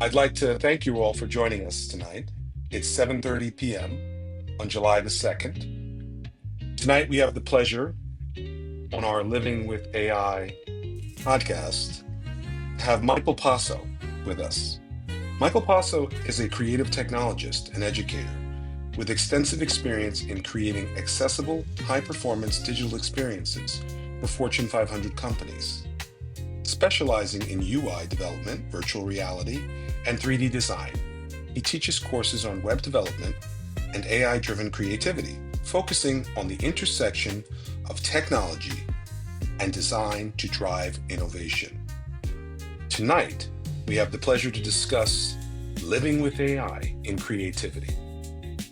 I'd like to thank you all for joining us tonight. It's 7:30 p.m. on July the 2nd. Tonight we have the pleasure on our Living with AI podcast to have Michael Posso with us. Michael Posso is a creative technologist and educator with extensive experience in creating accessible, high-performance digital experiences for Fortune 500 companies. Specializing in UI development, virtual reality, and 3D design, he teaches courses on web development and AI-driven creativity, focusing on the intersection of technology and design to drive innovation. Tonight, we have the pleasure to discuss living with AI in creativity.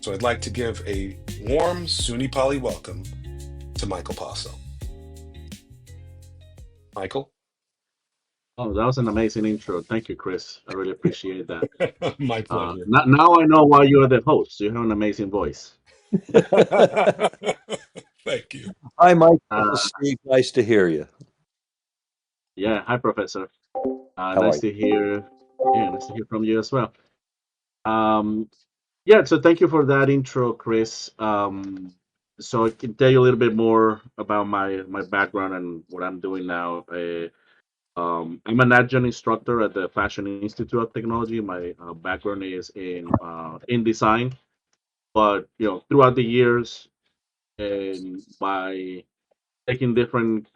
So I'd like to give a warm Suni Pali welcome to Michael Posso. Michael? Oh, that was an amazing intro. Thank you, Chris. I really appreciate that. My pleasure. Now I know why you're the host. You have an amazing voice. Thank you. Hi, Michael. Uh, Steve. Nice to hear you. yeah, hi, Professor. How are Nice you? to hear. Yeah, nice to hear from you as well. Um, yeah, so thank you for that intro, Chris. So I can tell you a little bit more about my background and what I'm doing now. I'm an adjunct instructor at the Fashion Institute of Technology. My background is in design, but throughout the years and by taking different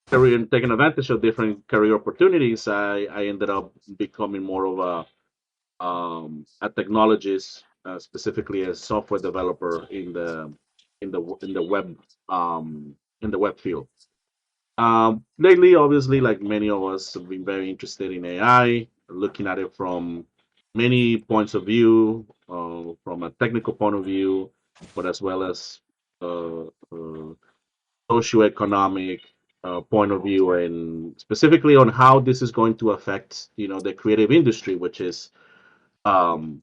career and taking advantage of different career opportunities, I ended up becoming more of a technologist, specifically a software developer in the web um, in the web field. Lately, obviously, like many of us, have been very interested in AI, looking at it from many points of view, from a technical point of view, but as well as socioeconomic point of view, and specifically on how this is going to affect, the creative industry, which is, um,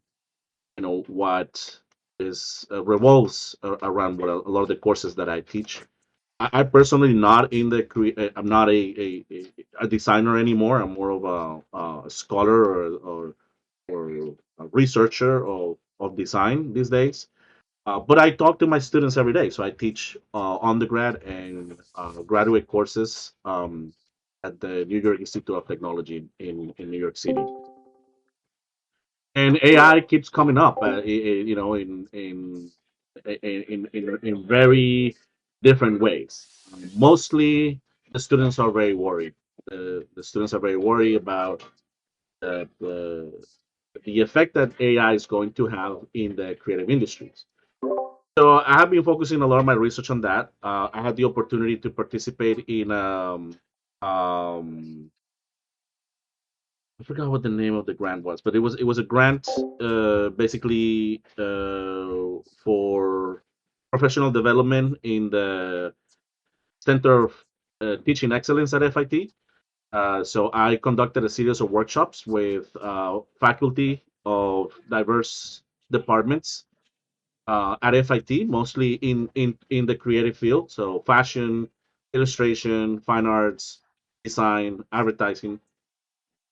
what is revolves around what a lot of the courses that I teach. I personally not in the I'm not a designer anymore. I'm more of a scholar or a researcher of design these days. But I talk to my students every day. So I teach undergrad and graduate courses at the New York Institute of Technology in New York City. And AI keeps coming up, in very different ways. Mostly, the students are very worried. The students are very worried about the, the the effect that AI is going to have in the creative industries. So I have been focusing a lot of my research on that. I had the opportunity to participate in um, I forgot what the name of the grant was, but it was a grant basically for professional development in the Center of Teaching Excellence at FIT. So I conducted a series of workshops with faculty of diverse departments at FIT, mostly in the creative field, so fashion, illustration, fine arts, design, advertising.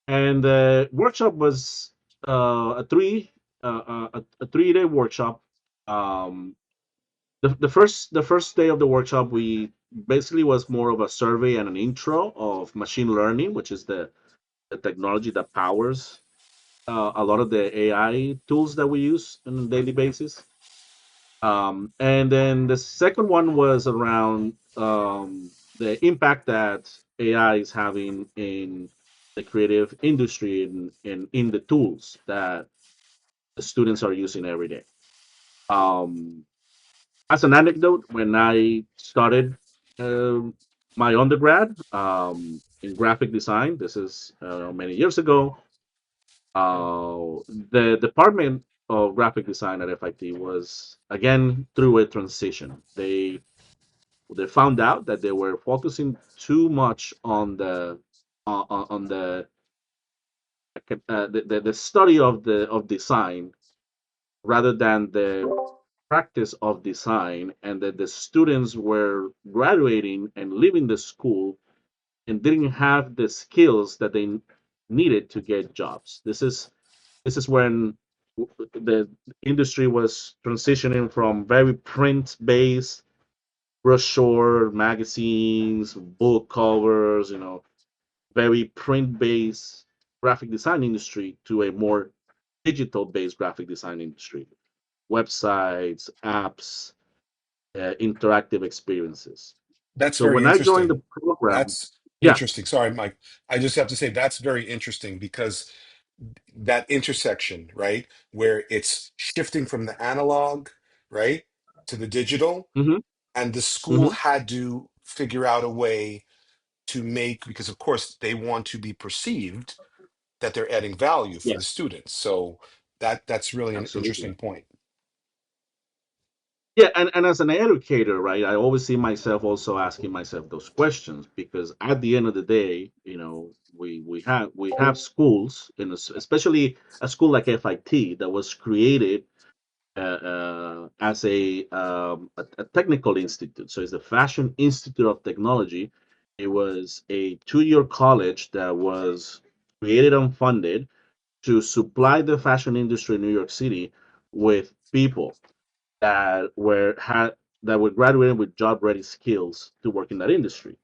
And the workshop was a 3-day workshop. Um, the first day of the workshop, we basically was more of a survey and an intro of machine learning, which is the technology that powers a lot of the AI tools that we use on a daily basis. And then the second one was around the impact that AI is having in the creative industry and in the tools that the students are using every day. Um, as an anecdote, when I started um my undergrad in graphic design, this is many years ago, the department of graphic design at FIT was again through a transition. They found out that they were focusing too much on the study of design rather than the practice of design, and that the students were graduating and leaving the school and didn't have the skills that they needed to get jobs. This is This is when the industry was transitioning from very print-based brochure magazines, book covers, very print-based graphic design industry to a more digital-based graphic design industry, websites, apps, interactive experiences. That's So very when I joined interesting. the program, That's yeah, interesting. Sorry, Mike. I just have to say that's very interesting because that intersection, right, where it's shifting from the analog, right, to the digital, hmm and the school hmm had to figure out a way to make, because of course they want to be perceived that they're adding value for the yes, students. So that's really an absolutely. interesting point. Yeah, and as an educator, right, I always see myself also asking myself those questions because at the end of the day, we have schools, especially a school like FIT that was created as a technical institute. So it's the Fashion Institute of Technology. It was a 2-year college that was created and funded to supply the fashion industry in New York City with people that were graduating with job ready skills to work in that industry.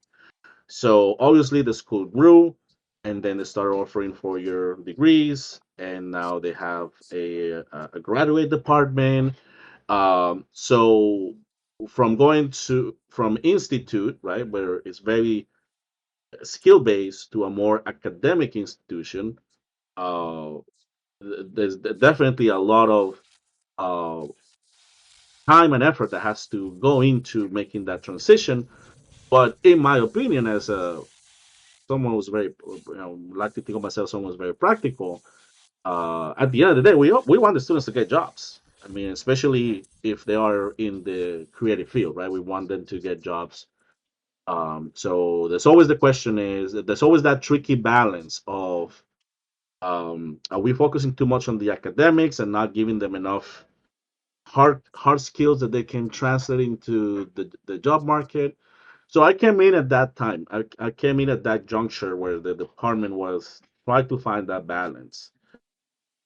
So obviously the school grew, and then they started offering 4-year degrees, and now they have a graduate department. So from institute, right, where it's very skill based, to a more academic institution, uh, there's definitely a lot of uh, time and effort that has to go into making that transition. But in my opinion, as a someone who's very, like to think of myself, someone who's very practical. At the end of the day, we want the students to get jobs. I mean, especially if they are in the creative field, right? We want them to get jobs. So there's always that tricky balance of, are we focusing too much on the academics and not giving them enough hard skills that they can translate into the job market. So I came in at that time. I came in at that juncture where the department was trying to find that balance.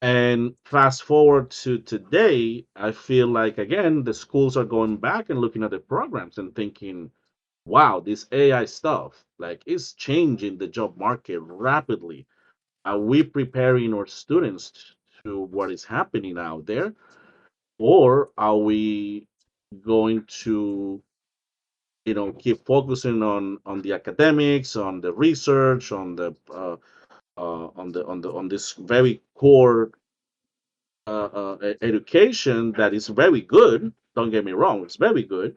And fast forward to today, I feel like again the schools are going back and looking at the programs and thinking, wow, this AI stuff like is changing the job market rapidly. Are we preparing our students to what is happening out there? Or are we going to, keep focusing on the academics, on the research, on this very core education that is very good. Don't get me wrong, it's very good,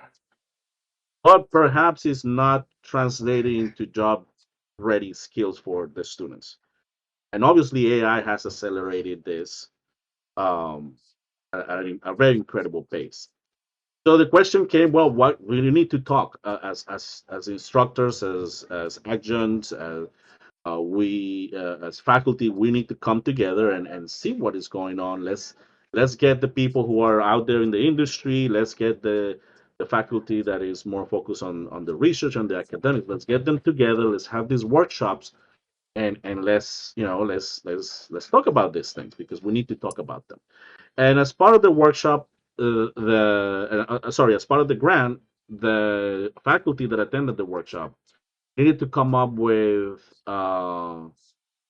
but perhaps it's not translating into job ready skills for the students. And obviously, AI has accelerated this um, at a very incredible pace. So the question came, well, what we need to talk as instructors, as adjuncts, we as faculty, we need to come together and see what is going on. Let's get the people who are out there in the industry. Let's get the faculty that is more focused on the research and the academics. Let's get them together. Let's have these workshops and let's talk about these things because we need to talk about them. And as part of the workshop, as part of the grant, the faculty that attended the workshop needed to come up with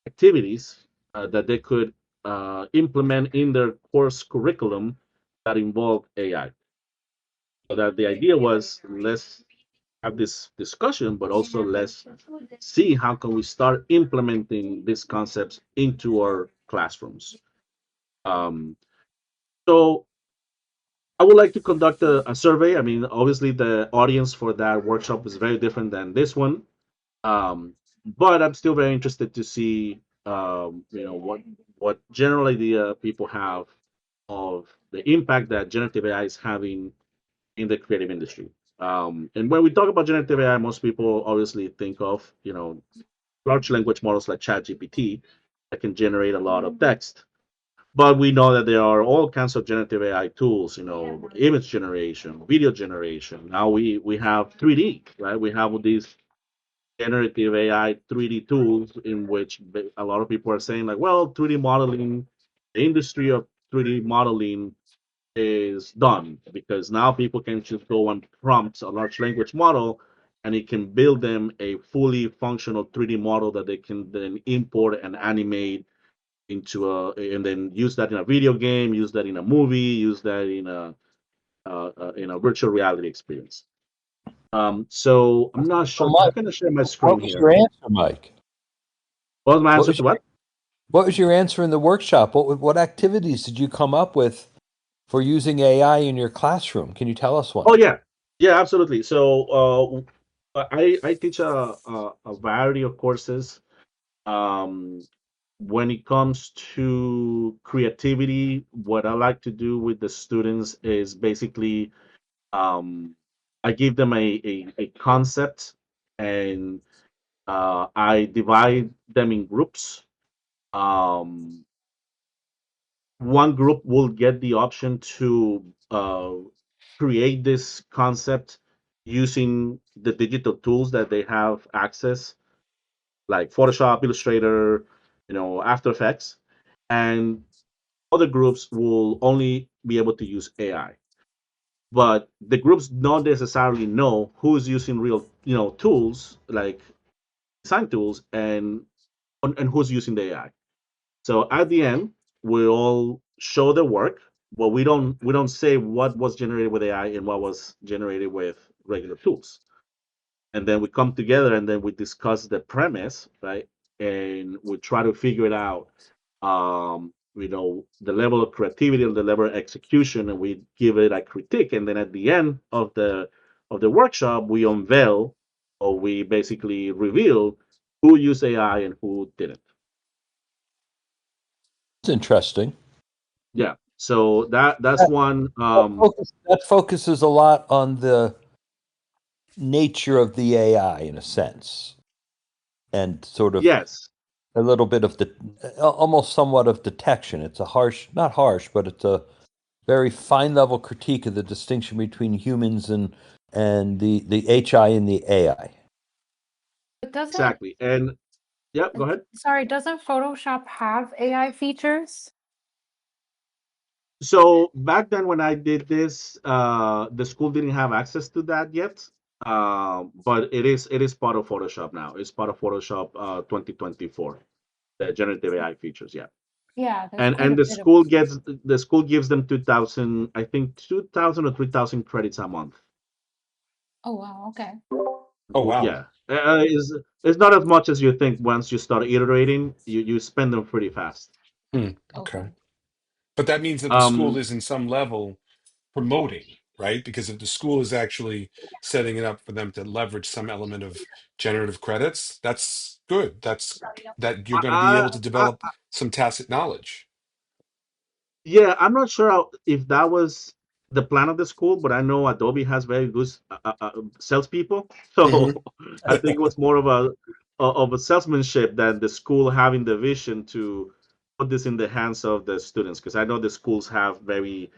activities that they could implement in their course curriculum that involved AI. So that the idea was, let's have this discussion, but also let's see how can we start implementing these concepts into our classrooms. Um, so I would like to conduct a survey. I mean, obviously, the audience for that workshop is very different than this one, um, but I'm still very interested to see, what general idea people have of the impact that generative AI is having in the creative industry. And when we talk about generative AI, most people obviously think of, large language models like ChatGPT that can generate a lot of text. But we know that there are all kinds of generative AI tools, image generation, video generation. Now we have 3D, right? We have these generative AI 3D tools in which a lot of people are saying like, well, 3D modeling the industry of 3D modeling is done because now people can just go and prompt a large language model and it can build them a fully functional 3D model that they can then import and animate into and then use that in a video game, use that in a movie, use that in a virtual reality experience. So I'm not So, sure. I'm Mike, going to share my screen what was here. your answer, Mike? What was my What answer was to what? what was your answer in the workshop? What activities did you come up with for using AI in your classroom? Can you tell us one? Oh yeah, yeah, absolutely. So I teach a variety of courses. Um, when it comes to creativity, what I like to do with the students is basically I give them a concept and I divide them in groups. Um, one group will get the option to create this concept using the digital tools that they have access, like Photoshop, Illustrator, After Effects, and other groups will only be able to use AI. But the groups don't necessarily know who's using real, tools like design tools and who's using the AI. So at the end, we all show the work, but we don't say what was generated with AI and what was generated with regular tools. And then we come together and then we discuss the premise, right? And we try to figure it out. The level of creativity and the level of execution, and we give it a critique. And then at the end of the workshop, we unveil or we basically reveal who used AI and who didn't. It's interesting. Yeah. So that's That, one. that focuses a lot on the nature of the AI in a sense, and sort of Yes, a little bit of the almost somewhat of detection. It's a harsh, not harsh, but it's a very fine level critique of the distinction between humans and the HI and the AI. But doesn't, exactly. And yeah, go ahead. sorry, doesn't Photoshop have AI features? So back then when I did this, the school didn't have access to that yet. But it is part of Photoshop now. It's part of Photoshop 2024, the generative AI features. Yeah. Yeah, there's And quite and a the bit of. school gives them 2,000, I think 2,000 or 3,000 credits a month. Oh, wow. Okay. Oh, wow. Yeah. It's not as much as you think. Once you start iterating, you spend them pretty fast. Hmm, okay. Okay. But that means that the school Um, is in some level promoting, right? Because if the school is actually setting it up for them to leverage some element of generative credits, that's good. That's that you're going to be able to I, develop some tacit knowledge. Yeah, I'm not sure if that was the plan of the school, but I know Adobe has very good salespeople. So Hmm. I think it was more of a salesmanship than the school having the vision to put this in the hands of the students. Because I know the schools have very,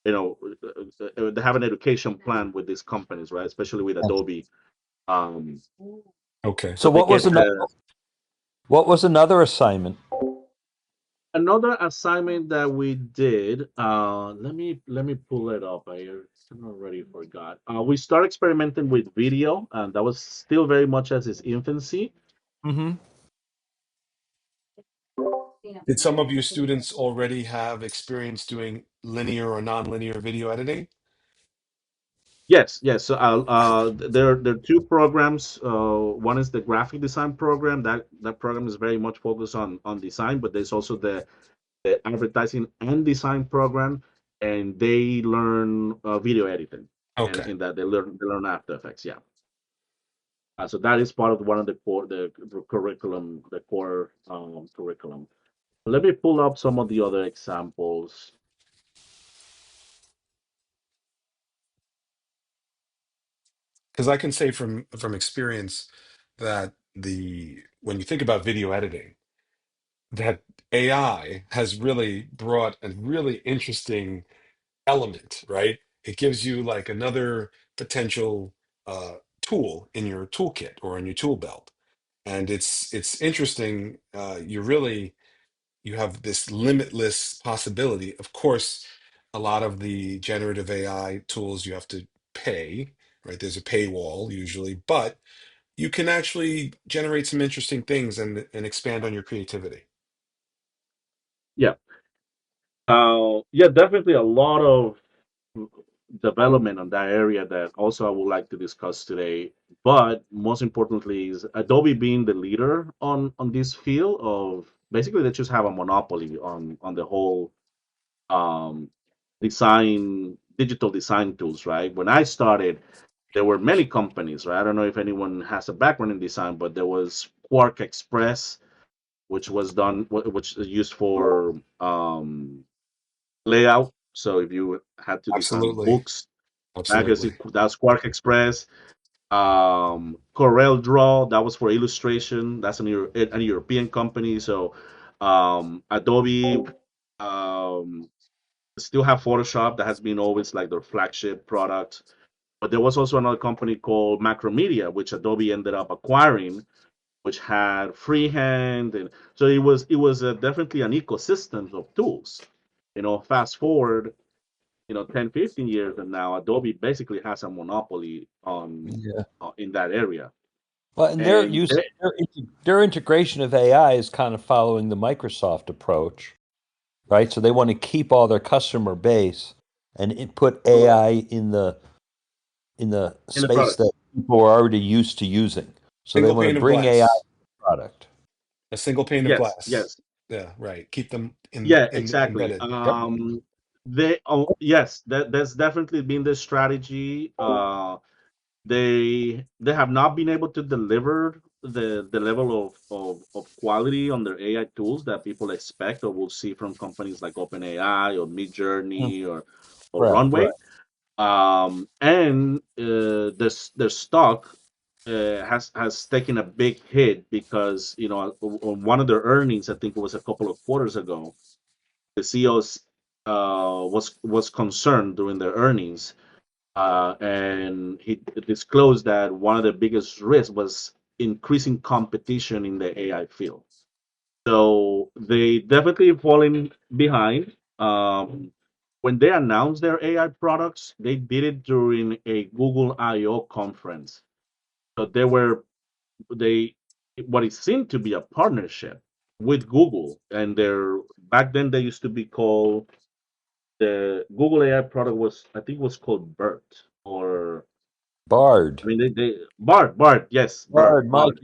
they have an education plan with these companies, right? Especially with Adobe. Um, Okay. so So they get the what was another assignment? Another assignment that we did, let me pull it up. I already forgot. We start experimenting with video, and that was still very much as its infancy. Hmm. Did some of your students already have experience doing linear or nonlinear video editing? Yes, yes. So there are two programs. One is the graphic design program. That program is very much focused on design, but there's also the advertising and design program, and they learn video editing, and Okay. in that they learn After Effects. Yeah. So that is part of one of the curriculum, the core curriculum. Let me pull up some of the other examples. Because I can say from experience that the when you think about video editing, that AI has really brought a really interesting element, right? It gives you like another potential tool in your toolkit or in your tool belt. And it's interesting. You're really you have this limitless possibility. Of course, a lot of the generative AI tools you have to pay, right? There's a paywall usually, but you can actually generate some interesting things and expand on your creativity. Yeah. Yeah, definitely a lot of development on that area that also I would like to discuss today. But most importantly, is Adobe being the leader on this field of basically they just have a monopoly on the whole um, design digital design tools, right? When I started, there were many companies, right? I don't know if anyone has a background in design, but there was Quark Express, which was done, which is used for layout. So if you had to design Absolutely. books, magazine, Absolutely. that's Quark Express. Corel Draw, that was for illustration. That's an European company. So Adobe still have Photoshop. That has been always like their flagship product. But there was also another company called Macromedia, which Adobe ended up acquiring, which had freehand, and so it was definitely an ecosystem of tools. Fast forward, 10, 15 years, and now Adobe basically has a monopoly on Yeah. in that area. Well, and their And use, their integration of AI is kind of following the Microsoft approach, right? So they want to keep all their customer base and put AI in the in the space that products, people are already used to using. So they Single want to pane of bring AI to glass. the product. A single pane of yes, glass. yes, Yeah, right. Keep them yeah, in exactly. embedded. Yep. Yes, that's definitely been the strategy. They have not been able to deliver the level of quality on their AI tools that people expect or will see from companies like OpenAI or Mm. Midjourney or Right, Runway. right. And their stock has taken a big hit because on one of their earnings, I think it was a couple of quarters ago, the CEOs was concerned during their earnings, and he disclosed that one of the biggest risks was increasing competition in the AI field. So they definitely falling behind. When they announced their AI products, they did it during a Google I/O conference. So they what it seemed to be a partnership with Google, and their back then they used to be called the Google AI product was I think was called BERT or Bard. I mean they Bard, yes, Bard, Bard.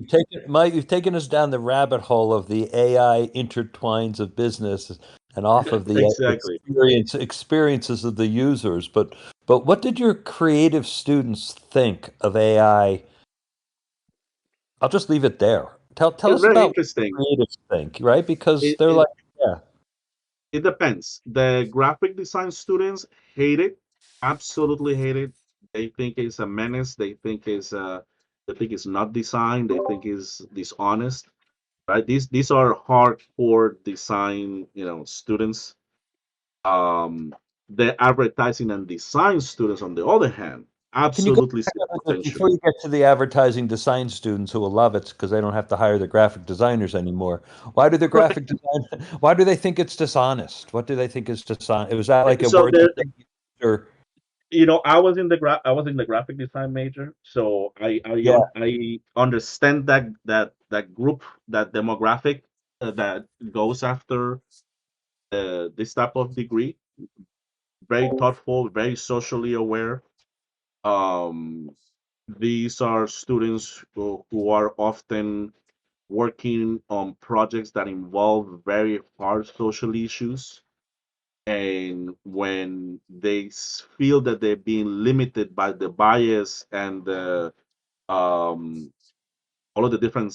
Mike, you've taken us down the rabbit hole of the AI intertwines of business and off of the Exactly. experiences of the users. But what did your creative students think of AI? I'll just leave it there. Tell It's us very about what interesting. creatives think, right? Because It, they're it like, yeah, it depends. The graphic design students hate it, absolutely hate it. They think it's a menace. They think it's not design. They think it's dishonest. Right? These are hardcore design, students. The advertising and design students, on the other hand, can you go absolutely see back the potential. before you get to the advertising design students who will love it because they don't have to hire the graphic designers anymore? Why do the graphic design? Why do they think it's dishonest? What do they think is dishonest? Was that like a So word there, that they used or I was in the graphic design major, so yeah, I understand that group, that demographic that goes after this type of degree. Very thoughtful, very socially aware. Um, these are students who are often working on projects that involve very hard social issues. And when they feel that they're being limited by the bias and um, all of the different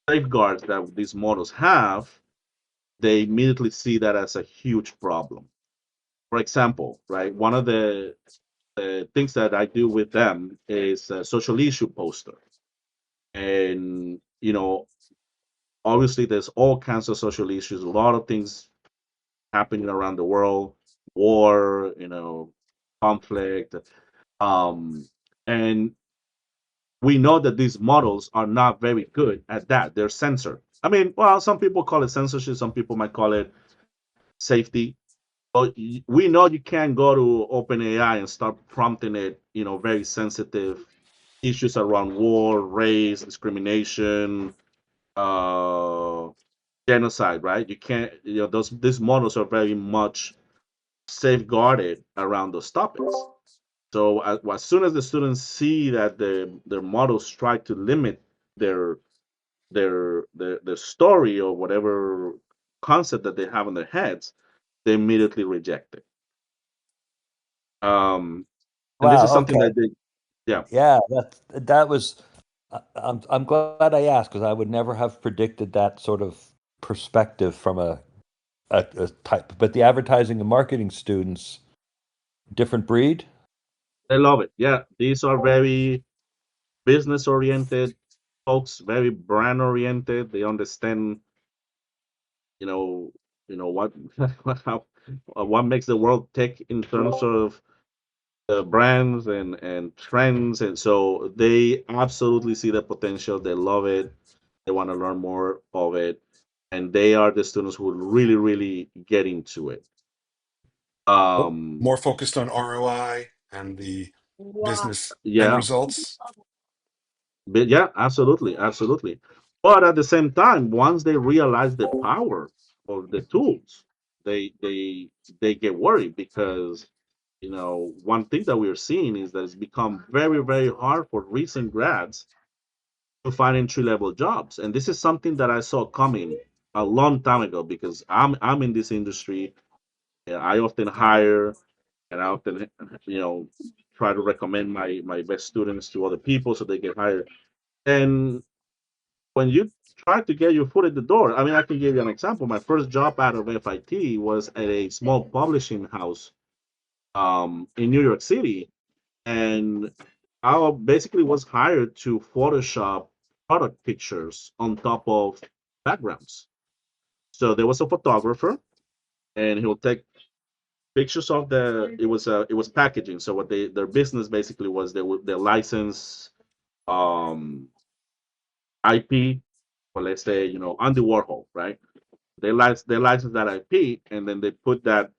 safeguards that these models have, they immediately see that as a huge problem. For example, right, one of the things that I do with them is a social issue poster. And, obviously there's all kinds of social issues, a lot of things happening around the world, war, conflict. Um, and we know that these models are not very good at that. They're censored. I mean, well, some people call it censorship, some people might call it safety. But we know you can't go to OpenAI and start prompting it, very sensitive issues around war, race, discrimination, uh, genocide, right? You can't, these models are very much safeguarded around those topics. So as soon as the students see that their models try to limit their their story or whatever concept that they have in their heads, they immediately reject it. And this is Wow. something Okay. that they, yeah, Yeah. That was. I'm glad I asked because I would never have predicted that sort of perspective from a type. But the advertising and marketing students, different breed. they love it. Yeah, these are very business oriented folks, very brand oriented. They understand, you know, what how, what makes the world tick in terms of brands and trends, and so they absolutely see the potential. They love it. They want to learn more of it, and they are the students who really, really get into it. Um, More focused on ROI and the business end yeah, results. but yeah, absolutely, absolutely. But at the same time, once they realize the power of the tools, they they they get worried because one thing that we're seeing is that it's become very, very hard for recent grads to find entry level jobs, and this is something that I saw coming a long time ago because I'm in this industry. And I often hire, and I often try to recommend my best students to other people so they get hired. And when you try to get your foot in the door, I mean, I can give you an example. My first job out of FIT was at a small publishing house in New York City, and I basically was hired to Photoshop product pictures on top of backgrounds. So there was a photographer, and he'll take pictures of it was packaging. So what their business basically was they license um IP, or let's say Andy Warhol, right? They license that IP, and then they put that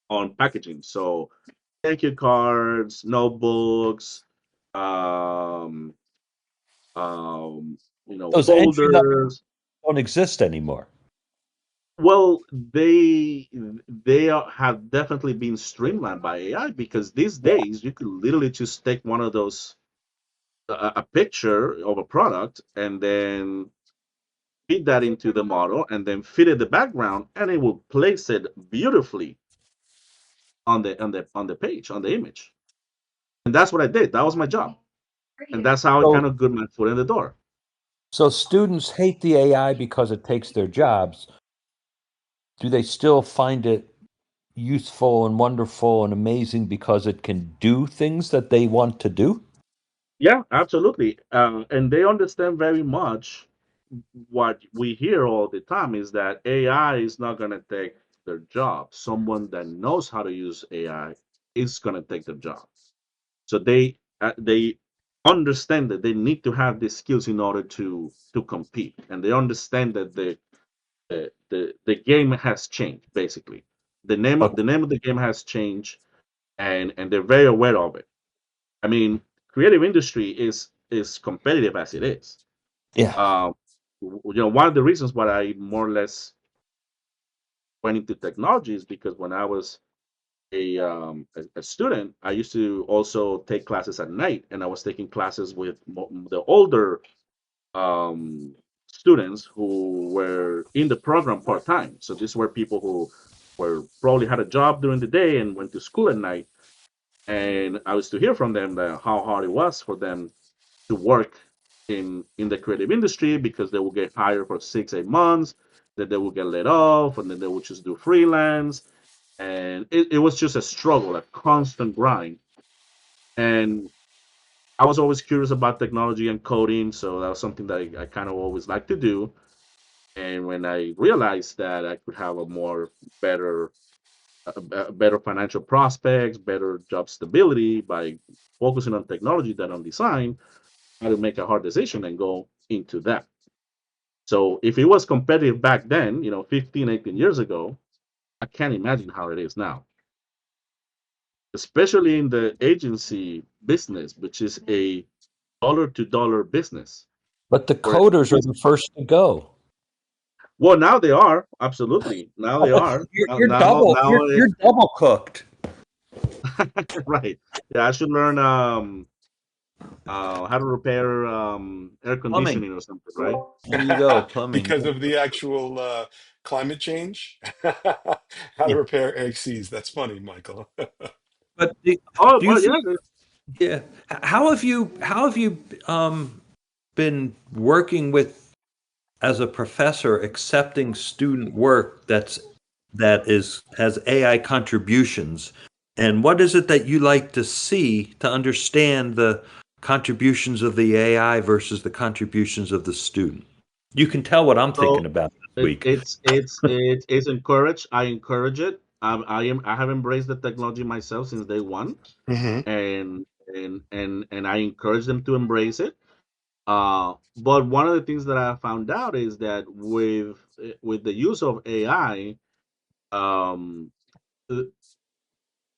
on packaging. So thank you cards, notebooks, um, um, Those entry level folders. don't exist anymore. Well, have definitely been streamlined by AI because these days you could literally just take one of those a picture of a product and then feed that into the model and then fit it the background and it will place it beautifully on the page, on the image. And that's what I did. That was my job. And that's how I kind So, of got my foot in the door. so students hate the AI because it takes their jobs. Do they still find it useful and wonderful and amazing because it can do things that they want to do? Yeah, absolutely. And they understand very much what we hear all the time is that AI is not going to take their job. Someone that knows how to use AI is going to take their job. So they understand that they need to have these skills in order to compete, and they understand that the game has changed. Basically, Okay. the name of the game has changed, and they're very aware of it. I mean, creative industry is competitive as it is. Yeah. Um, one of the reasons why I more or less went into technology is because when I was a student, I used to also take classes at night, and I was taking classes with the older um, students who were in the program part time. So these were people who were probably had a job during the day and went to school at night. And I was to hear from them that how hard it was for them to work in the creative industry because they will get hired for 6 8 months, then they will get laid off, and then they will just do freelance. And it was just a struggle, a constant grind. And I was always curious about technology and coding, so that was something that I kind of always liked to do. And when I realized that I could have a more better, better financial prospects, better job stability by focusing on technology than on design, I had to make a hard decision and go into that. So if it was competitive back then, 15, 18 years ago, I can't imagine how it is now, especially in the agency business, which is a dollar to dollar business. But the Whereas, coders are the first to go. well, now they are absolutely. Now they are. You're double. You're double cooked. Right. Yeah, I should learn how to repair air Plumbing. conditioning or something, right? There you go. Plumbing. Because of the actual climate change. How to Yeah. repair ACs. That's funny, Michael. But Oh, do you well, feel? yeah. Yeah. How have you been working with as a professor accepting student work that is has AI contributions, and what is it that you like to see to understand the contributions of the AI versus the contributions of the student? You can tell what I'm thinking So about this it, week. it's encouraged. I encourage it. I have embraced the technology myself since day one, Hmm. and I encourage them to embrace it. But one of the things that I found out is that with the use of AI, um, uh,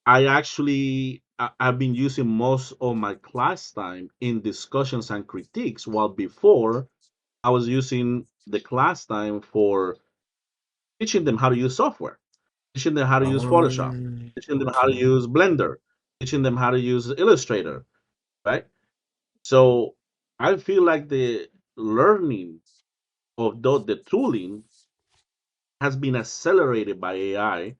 I've been using most of my class time in discussions and critiques, while before I was using the class time for teaching them how to use software, teaching them how to use Photoshop, teaching them how to Okay. use Blender, teaching them how to use Illustrator, right? So I feel like the learning of the tooling has been accelerated by AI,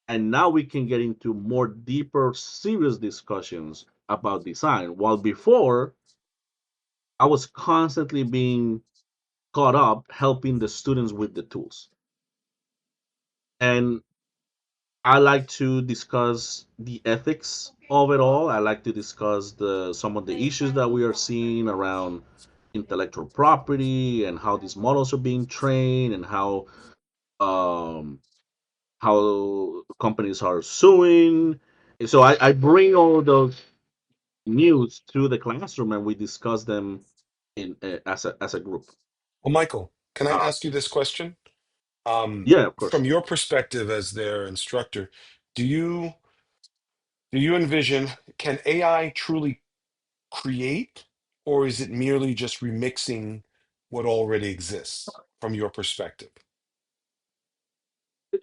and now we can get into more deeper, serious discussions about design. While before, I was constantly being caught up helping the students with the tools. And I like to discuss the ethics of it all. I like to discuss some of the issues that we are seeing around intellectual property and how these models are being trained and um, how companies are suing. So I bring all those news to the classroom and we discuss them in as a group. Well, Michael, can I Uh, ask you this question? yeah, of From course. your perspective as their instructor, do you do you envision, can AI truly create, or is it merely just remixing what already exists from your perspective?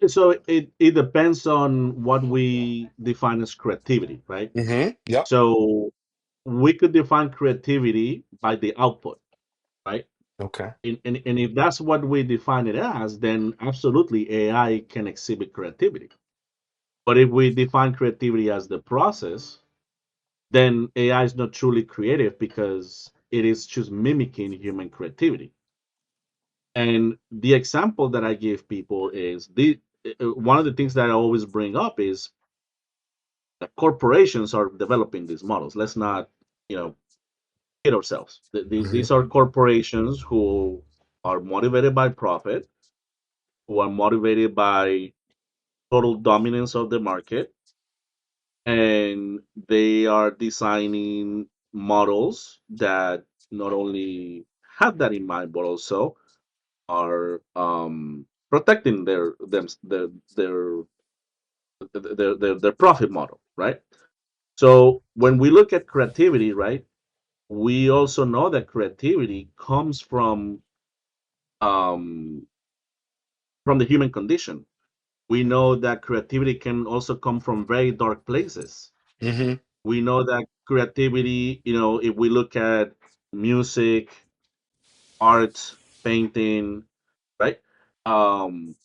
So it depends on what we define as creativity, right? Yep. So we could define creativity by the output, right? Okay. And if that's what we define it as, then absolutely AI can exhibit creativity. But if we define creativity as the process, then AI is not truly creative because it is just mimicking human creativity. And the example that I give people is one of the things that I always bring up is that corporations are developing these models. Let's not, you know, kid ourselves. Hmm. These are corporations who are motivated by profit, who are motivated by total dominance of the market, and they are designing models that not only have that in mind, but also are protecting their profit model, right? So when we look at creativity, right, we also know that creativity comes um, from the human condition. We know that creativity can also come from very dark places. Hmm. We know that creativity, if we look at music, art, painting, right? Um,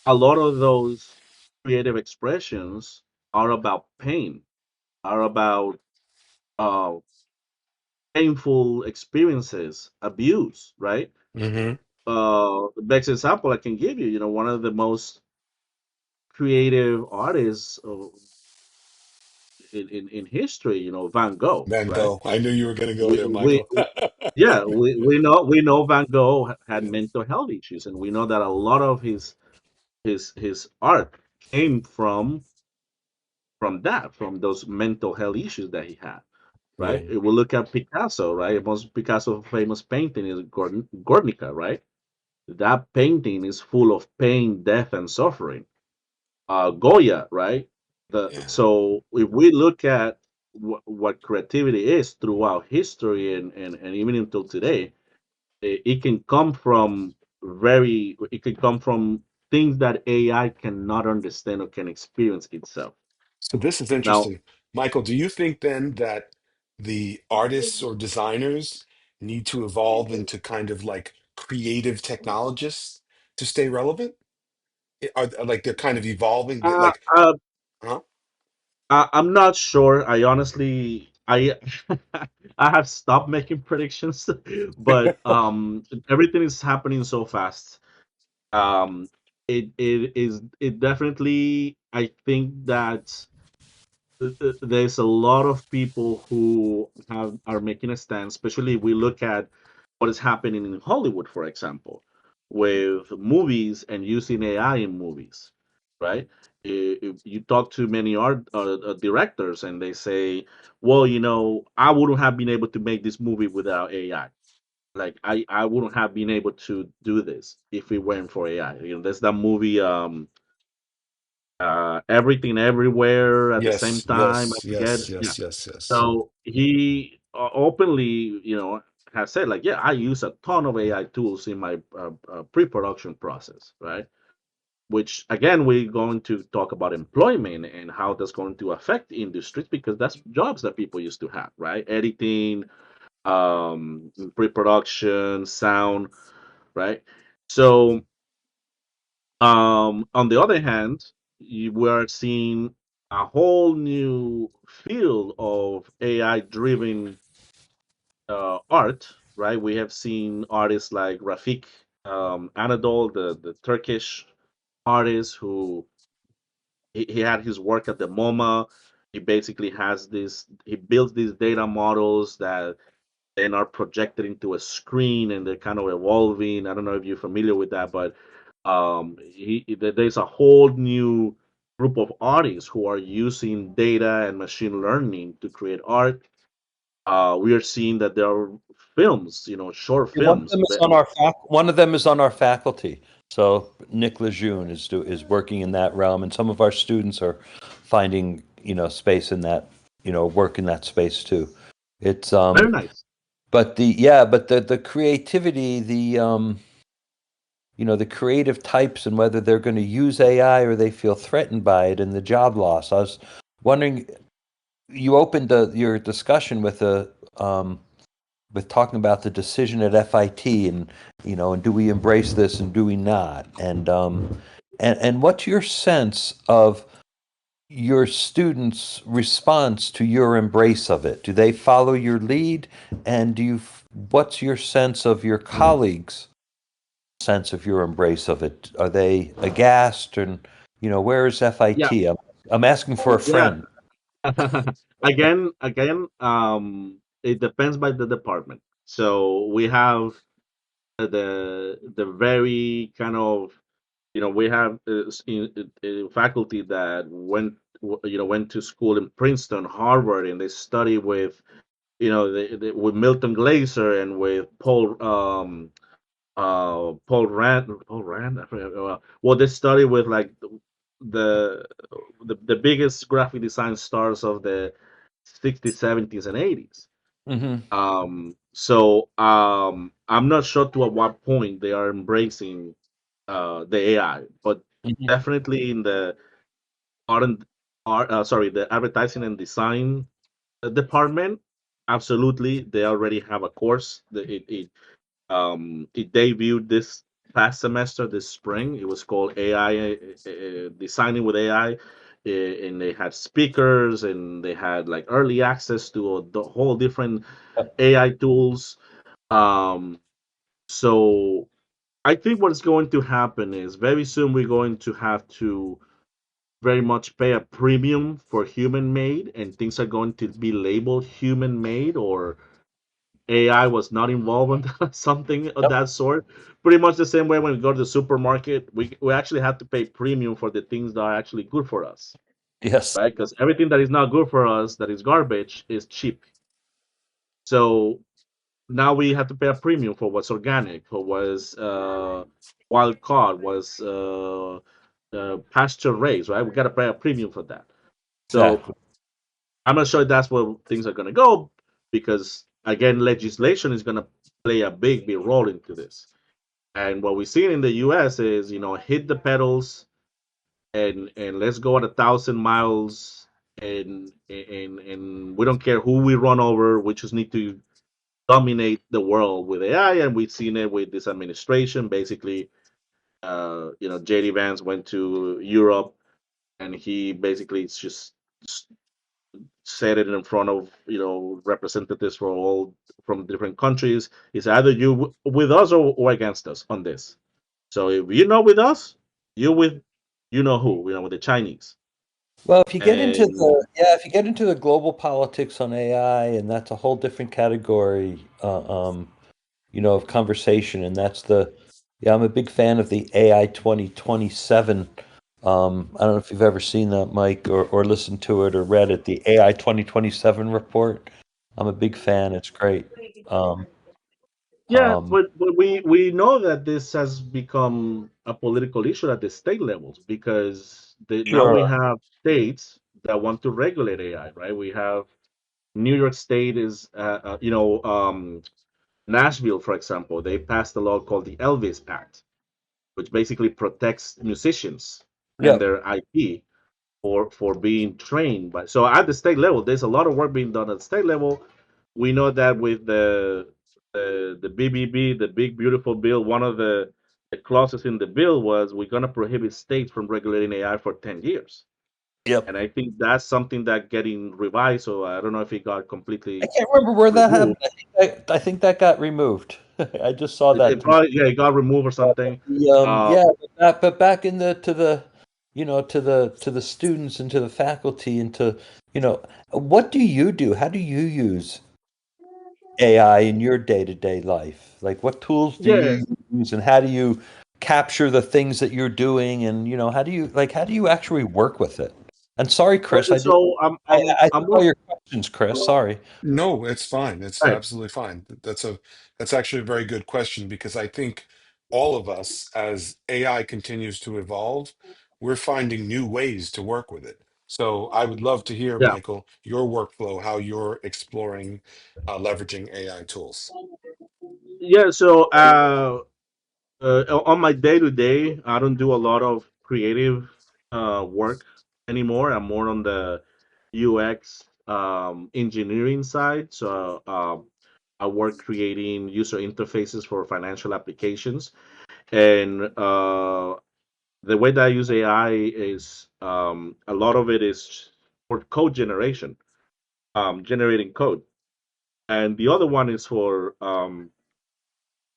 a lot of those creative expressions are about pain, are about uh, painful experiences, abuse, right? Hmm. The best example I can give you, one of the most creative artists in history, Van Gogh, Van right? Gogh. I knew you were going to go We, there, we, Michael. yeah, we know Van Gogh had mental health issues, and we know that a lot of his art came from those mental health issues that he had, right? Yeah. If we look at Picasso, right? Most Picasso famous painting is Guernica, right? that painting is full of pain, death, and suffering. Goya, right? Yeah. So if we look at what creativity is throughout history and even until today, it can come from it can come from things that AI cannot understand or can experience itself. So this is Now, interesting. Michael, do you think then that the artists or designers need to evolve into kind of like creative technologists to stay relevant? Like they're kind of evolving, uh, like, uh, huh? I'm not sure. I honestly, I I have stopped making predictions, but everything is happening so fast. Um, it definitely. I think that there's a lot of people who are making a stand, especially if we look at what is happening in Hollywood, for example, with movies and using AI in movies, right? If you talk to many art directors and they say, well, I wouldn't have been able to make this movie without AI. Like I wouldn't have been able to do this if it weren't for AI. There's that movie Everything Everywhere at the same Yes, time. I yes, forget. yes, Yeah. yes, yes, yes. So he openly, has said like, yeah, I use a ton of AI tools in my pre-production process, right? Which again, we're going to talk about employment and how that's going to affect industries because that's jobs that people used to have, right? Editing, pre-production, sound, right? So on the other hand, we are seeing a whole new field of AI-driven art, right? We have seen artists like Rafik Anadol, the Turkish artist who he had his work at the MoMA. He basically he builds these data models that then are projected into a screen and they're kind of evolving. I don't know if you're familiar with that, but there's a whole new group of artists who are using data and machine learning to create art. We are seeing that there are films, short One of films. them is on our one of them is on our faculty. So Nick Lejeune is working in that realm, and some of our students are finding space in that work in that space too. It's Very nice. but the creativity, the creative types and whether they're going to use AI or they feel threatened by it and the job loss. I was wondering, you opened your discussion with talking about the decision at FIT and do we embrace this and do we not? And what's your sense of your students' response to your embrace of it? Do they follow your lead? And what's your sense of your colleagues' sense of your embrace of it? Are they aghast? And where is Yeah, FIT? I'm asking for a yeah. friend. Again, it depends by the department. So we have the very kind of we have faculty that went to school in Princeton, Harvard, and they study with with Milton Glaser and with Paul Rand. I forget, well, they study with like the the biggest graphic design stars of the 60s, 70s, and 80s. Hmm. So I'm not sure to at what point they are embracing the AI, but Hmm. definitely in the art and the advertising and design department, absolutely, they already have a course. It debuted this past semester, this spring. It was called AI Designing with AI, and they had speakers and they had like early access to the whole different AI tools. Um, so I think what's going to happen is very soon we're going to have to very much pay a premium for human made, and things are going to be labeled human made or AI was not involved in something of Yep. that sort. Pretty much the same way when we go to the supermarket, we actually have to pay premium for the things that are actually good for us, Yes. right? Because everything that is not good for us, that is garbage, is cheap. So now we have to pay a premium for what's organic, for what's wild caught, was pasture raised, right? We got to pay a premium for that. So Exactly. I'm not sure that's where things are going to go because, again, legislation is going to play a big role into this. And what we're seeing in the U.S. is, hit the pedals and let's go at 1,000 miles, and we don't care who we run over. We just need to dominate the world with AI, and we've seen it with this administration. Basically, JD Vance went to Europe, and he basically just said it in front of representatives from all from different countries. It's either you with us or against us on this. So if you're not with us, you're with who, with the Chinese. Well, if you get into And if you get into the global politics on AI, and that's a whole different category, of conversation, and that's I'm a big fan of the AI 2027. I don't know if you've ever seen that, Mike, or listened to it or read it, the AI 2027 report. I'm a big fan. It's great. Um, yeah, um, but we know that this has become a political issue at the state levels because now we sure. have states that want to regulate AI, right? We have New York State is, Nashville, for example, they passed a law called the Elvis Act, which basically protects musicians and Yep. their IP for being trained. But so at the state level, there's a lot of work being done at the state level. We know that with the BBB, the Big Beautiful Bill, one of the clauses in the bill was we're going to prohibit states from regulating AI for 10 years. Yep. And I think that's something that getting revised. So I don't know if it got I completely can't remember where that happened. removed. I think that got removed. I just saw It that today. probably, yeah, it got removed or something. Uh, Yeah, but back in the to the to the students and to the faculty and to what do you do? How do you use AI in your day-to-day life? Like what tools do yeah. you use and how do you capture the things that you're doing and how do you actually work with it? And sorry, Chris, I did So I I'm took all more your questions, Chris. Sorry. No, it's fine. It's right. absolutely fine. That's actually a very good question because I think all of us, as AI continues to evolve, we're finding new ways to work with it. So I would love to hear, Yeah. Michael, your workflow, how you're exploring leveraging AI tools. Yeah. So on my day to day, I don't do a lot of creative work anymore. I'm more on the UX engineering side. So I work creating user interfaces for financial applications, and the way that I use AI is a lot of it is for code generation, generating code, and the other one is for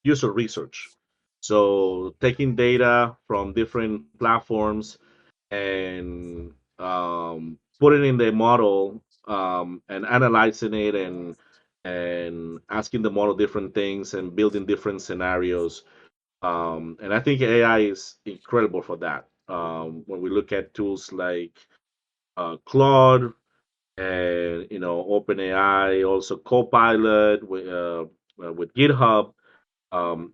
user research. So taking data from different platforms and putting in the model, and analyzing it, and asking the model different things and building different scenarios. And I think AI is incredible for that. When we look at tools like Claude and OpenAI, also Copilot with GitHub,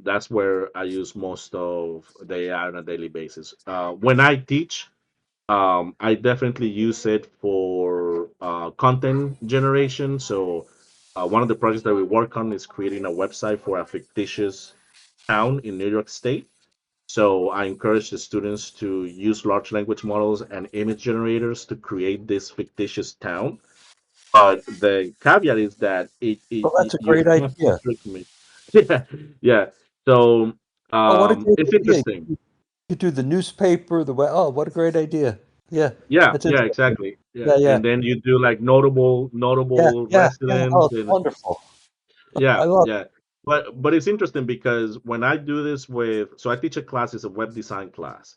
that's where I use most of the AI on a daily basis. When I teach, I definitely use it for content generation. So, one of the projects that we work on is creating a website for a fictitious town in New York State. So, I encourage the students to use large language models and image generators to create this fictitious town. But the caveat is that Well, that's a you great have to idea. trick me. Yeah, yeah. So Oh, what a great it's idea. interesting. You do the newspaper, the way. Oh, what a great idea. Yeah, Yeah, that's yeah, interesting. exactly. Yeah, Yeah, yeah, and then you do like notable yeah, notable yeah, yeah. Oh, residents, it's and wonderful. I yeah, love yeah. But it's interesting because when I do this so I teach a class, it's a web design class,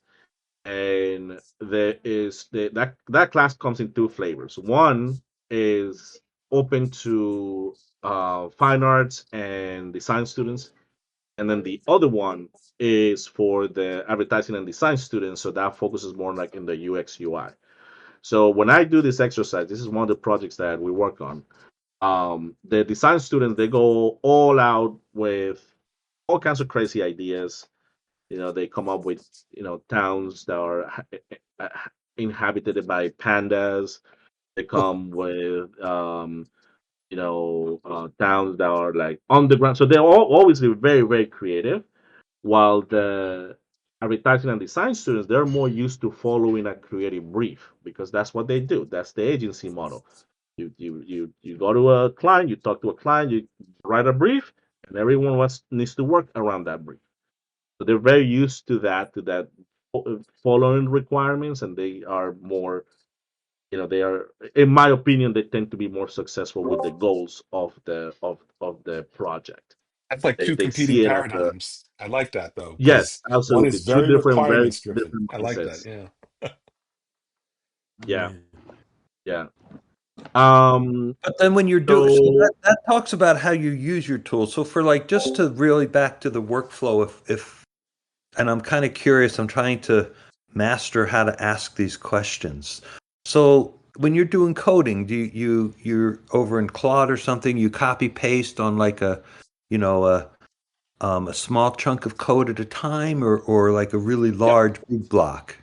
and there is that class comes in two flavors. One is open to fine arts and design students, and then the other one is for the advertising and design students. So that focuses more like in the UX UI. So when I do this exercise, this is one of the projects that we work on. The design students, they go all out with all kinds of crazy ideas. They come up with towns that are inhabited by pandas. They come with towns that are like underground. So they're all always very, very creative. While the advertising and design students, they're more used to following a creative brief because that's what they do. That's the agency model. You go to a client, you talk to a client, you write a brief, and everyone needs to work around that brief. So they're very used to that following requirements, and they are more, they are, in my opinion, they tend to be more successful with the goals of the project. That's like two They competing see it as a paradigms. I like that though, yes, because one is absolutely, two very different, very requirements driven. different I like that. mindsets. Yeah. Yeah, Yeah. yeah. Um, But then when you're doing, so so that talks about how you use your tools. So for like, just to really back to the workflow, if and I'm kind of curious, I'm trying to master how to ask these questions. So when you're doing coding, do you're over in Claude or something, you copy paste on like you know, a small chunk of code at a time, or like a really yeah, large big block?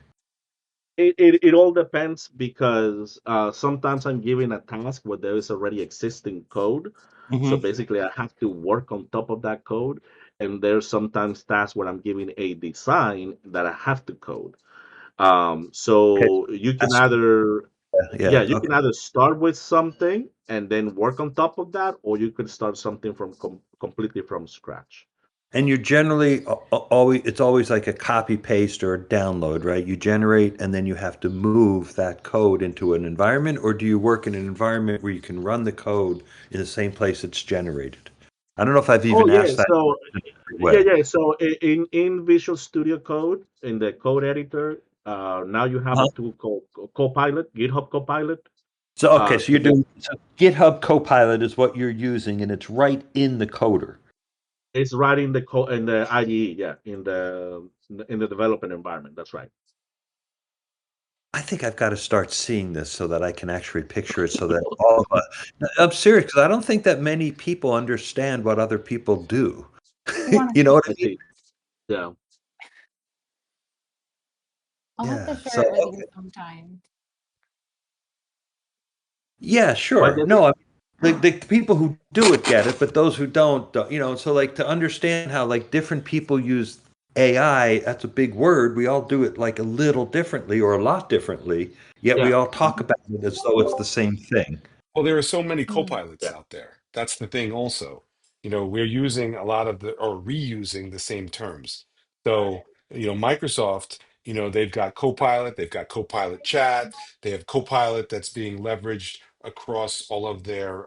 it all depends because sometimes I'm given a task where there is already existing code. So Hmm. basically, I have to work on top of that code. And there's sometimes tasks where I'm giving a design that I have to code. Okay, So you can that's either, yeah, yeah. you can either start with something and then work on top of that, or you can start something from completely from scratch. And you're generally always, it's always like a copy paste or a download, right? You generate and then you have to move that code into an environment, or do you work in an environment where you can run the code in the same place it's generated? I don't know if I've Oh even yeah, asked that so in the right yeah, way. yeah. So in Visual Studio Code, in the code editor, now you have a Uh-huh. tool called Copilot, GitHub Copilot. So okay, so To you're get doing, so GitHub Copilot is what you're using, and it's right in the coder. It's right in the code in the IDE, yeah, in the development environment. That's right. I think I've got to start seeing this so that I can actually picture it, so that all of us. I'm serious, because I don't think that many people understand what other people do. I want to You know what I I mean? see. Yeah. I'll have to Yeah. share So it with you okay. sometime. Yeah, What sure. does it? No, the people who do it get it, but those who don't, so like, to understand how like different people use AI, that's a big word. We all do it like a little differently or a lot differently, yet we Yeah. all talk about it as though it's the same thing. Well, there are so many Mm. co-pilots Yeah. out there. That's the thing also. We're using a lot of the or reusing the same terms. So, Microsoft, they've got Copilot, they've got Copilot Chat, they have Copilot that's being leveraged across all of their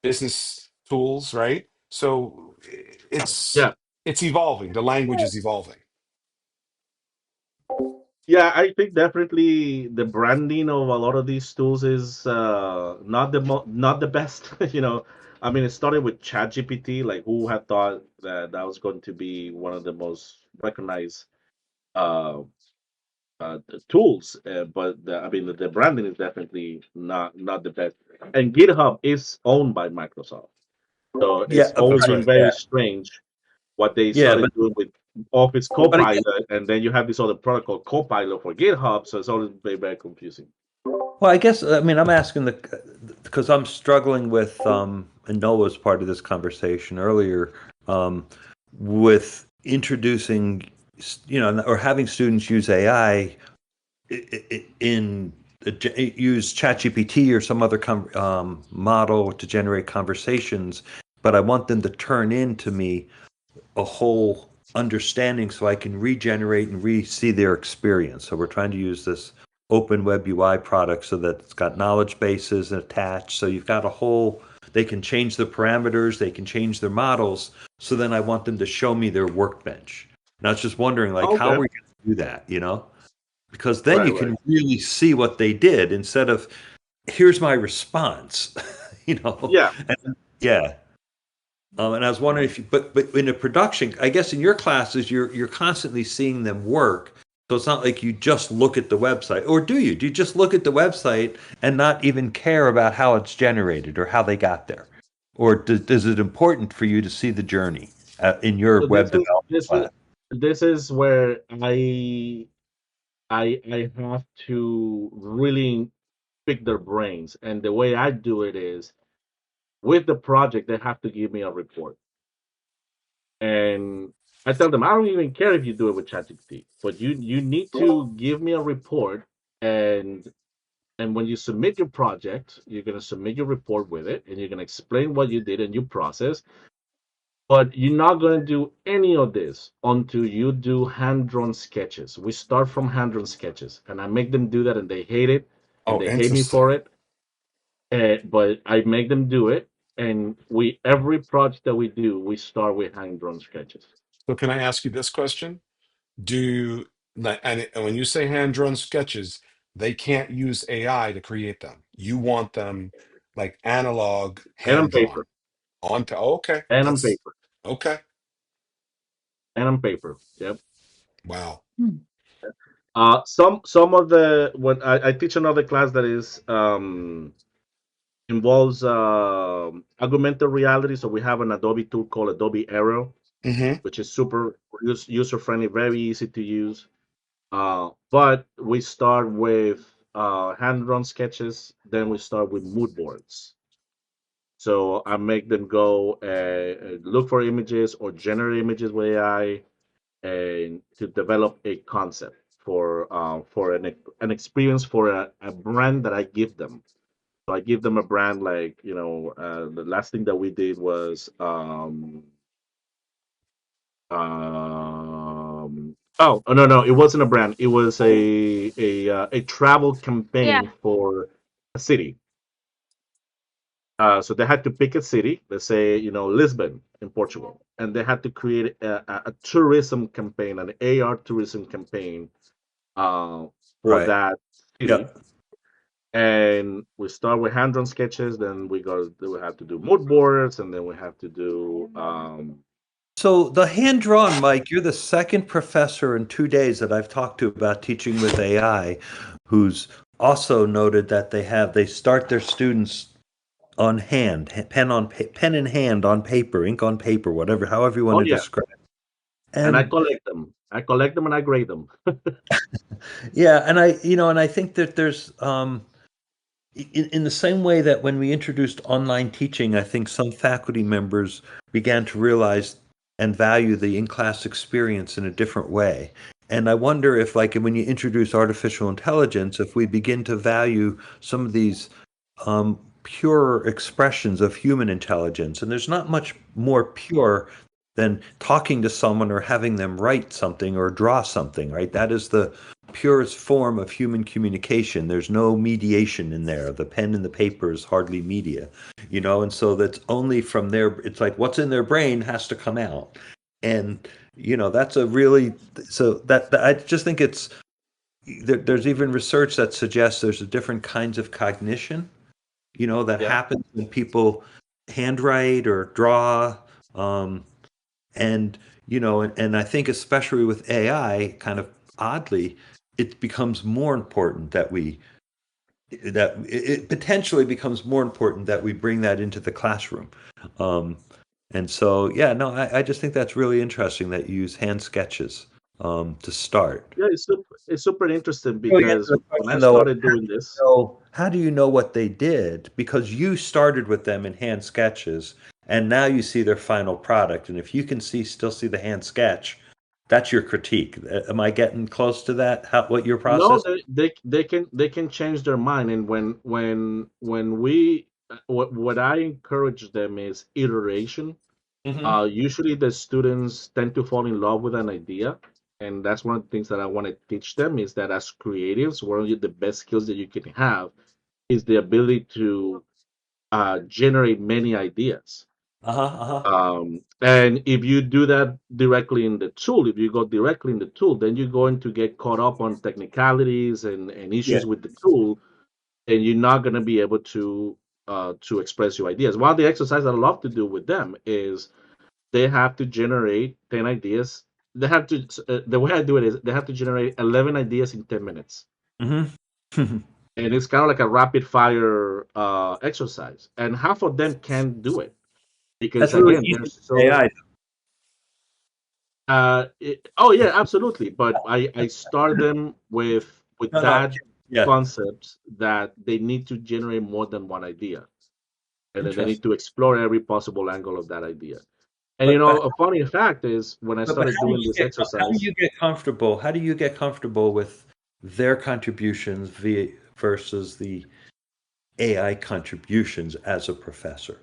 business tools, right? So it's Yeah. it's evolving. The language is evolving. Yeah, I think definitely the branding of a lot of these tools is not the best. I mean, it started with ChatGPT. Like, who had thought that that was going to be one of the most recognized uh, tools? But I mean, the branding is definitely not the best. And GitHub is owned by Microsoft, so Yeah, it's always that's been right. very Yeah, strange what they yeah, started doing with Office but Copilot, and then you have this other product called Copilot for GitHub, so it's always very, very confusing. well, I guess, I mean, I'm asking because I'm struggling with, and Noah's part of this conversation earlier, um, with introducing, or having students use AI in use ChatGPT or some other model to generate conversations, but I want them to turn into me a whole understanding so I can regenerate and re-see their experience. So we're trying to use this open web UI product so that it's got knowledge bases attached. So you've got a whole, they can change the parameters, they can change their models. So then I want them to show me their workbench. And I was just wondering, like, how are Okay. we going to do that? Because then Right, you right. can really see what they did instead of, here's my response, you know? Yeah. And, yeah. And I was wondering if you, but in a production, I guess in your classes, you're constantly seeing them work. So it's not like you just look at the website, or do you? Do you just look at the website and not even care about how it's generated or how they got there? Or is it important for you to see the journey in your So web development class? this is where I have to really pick their brains, and the way I do it is with the project they have to give me a report, and I tell them I don't even care if you do it with ChatGPT, but you need to give me a report, and when you submit your project, you're gonna submit your report with it, and you're gonna explain what you did and your process. But you're not going to do any of this until you do hand-drawn sketches. We start from hand-drawn sketches, and I make them do that, and they hate it, and Oh, they hate me for interesting. it. But I make them do it, and we every project that we do, we start with hand-drawn sketches. So can I ask you this question? Do and when you say hand-drawn sketches, they can't use AI to create them. You want them like analog And on hand-drawn paper, onto, okay, and on that's paper, okay. and on paper. Yep. Wow. Hmm. Some of the when I teach another class that is involves augmented reality. So we have an Adobe tool called Adobe Aero, Mm-hmm. which is super user friendly, very easy to use. But we start with hand drawn sketches, then we start with mood boards. So I make them go look for images or generate images with AI and to develop a concept for an experience for a brand that I give them. So I give them a brand like, the last thing that we did was oh no, no, it wasn't a brand. It was a travel Yeah. campaign for a city. So they had to pick a city, let's say, Lisbon in Portugal, and they had to create a tourism campaign, an AR tourism campaign uh, for Right. that city. Yep. And we start with hand-drawn sketches, then we have to do mood boards, and then we have to do So the hand drawn, Mike, you're the second professor in 2 days that I've talked to about teaching with AI, who's also noted that they start their students on hand, pen in hand on paper, ink on paper, whatever, however you want oh to yeah, describe it. and I And collect them. I collect them and I grade them. yeah, and I think that there's in the same way that when we introduced online teaching, I think some faculty members began to realize and value the in-class experience in a different way. And I wonder if, like, when you introduce artificial intelligence, if we begin to value some of these pure expressions of human intelligence. And there's not much more pure than talking to someone or having them write something or draw something, right? That is the purest form of human communication. There's no mediation in there. The pen and the paper is hardly media, and so that's only from their, it's like what's in their brain has to come out. And, that's a really, so that I just think there's even research that suggests there's a different kinds of cognition that Yeah, happens when people handwrite or draw. Um, and, and I think especially with AI, kind of oddly, it becomes more important that it potentially becomes more important that we bring that into the classroom. Um, and so, yeah, no, I just think that's really interesting that you use hand sketches to start. yeah, it's super interesting Really answer because the when I question though, started doing this, how do you know what they did? Because you started with them in hand sketches, and now you see their final product. And if you can still see the hand sketch, that's your critique. Am I getting close to that? What your no, process? they can change their mind, and when we what I encourage them is iteration. Hmm. Usually the students tend to fall in love with an idea, and that's one of the things that I want to teach them is that as creatives, one of the best skills that you can have is the ability to generate many ideas. Uh huh. Uh huh. And if you do that directly in the tool, if you go directly in the tool, then you're going to get caught up on technicalities and Yeah. issues with the tool, and you're not going to be able to express your ideas. One of the exercises I love to do with them is they have to generate 10 ideas they have to. The way I do it is they have to generate 11 ideas in 10 minutes, Hmm. and it's kind of like a rapid fire exercise. And half of them can't do it because That's really again, they're easy with so. AI. Oh yeah, absolutely. But I start them with No, no, that yeah, concept that they need to generate more than one idea, and then they need interesting. to explore every possible angle of that idea. And But but a funny fact is when I but started how do doing you this get how do exercise, you get comfortable? How do you get comfortable with their contributions via versus the AI contributions as a professor?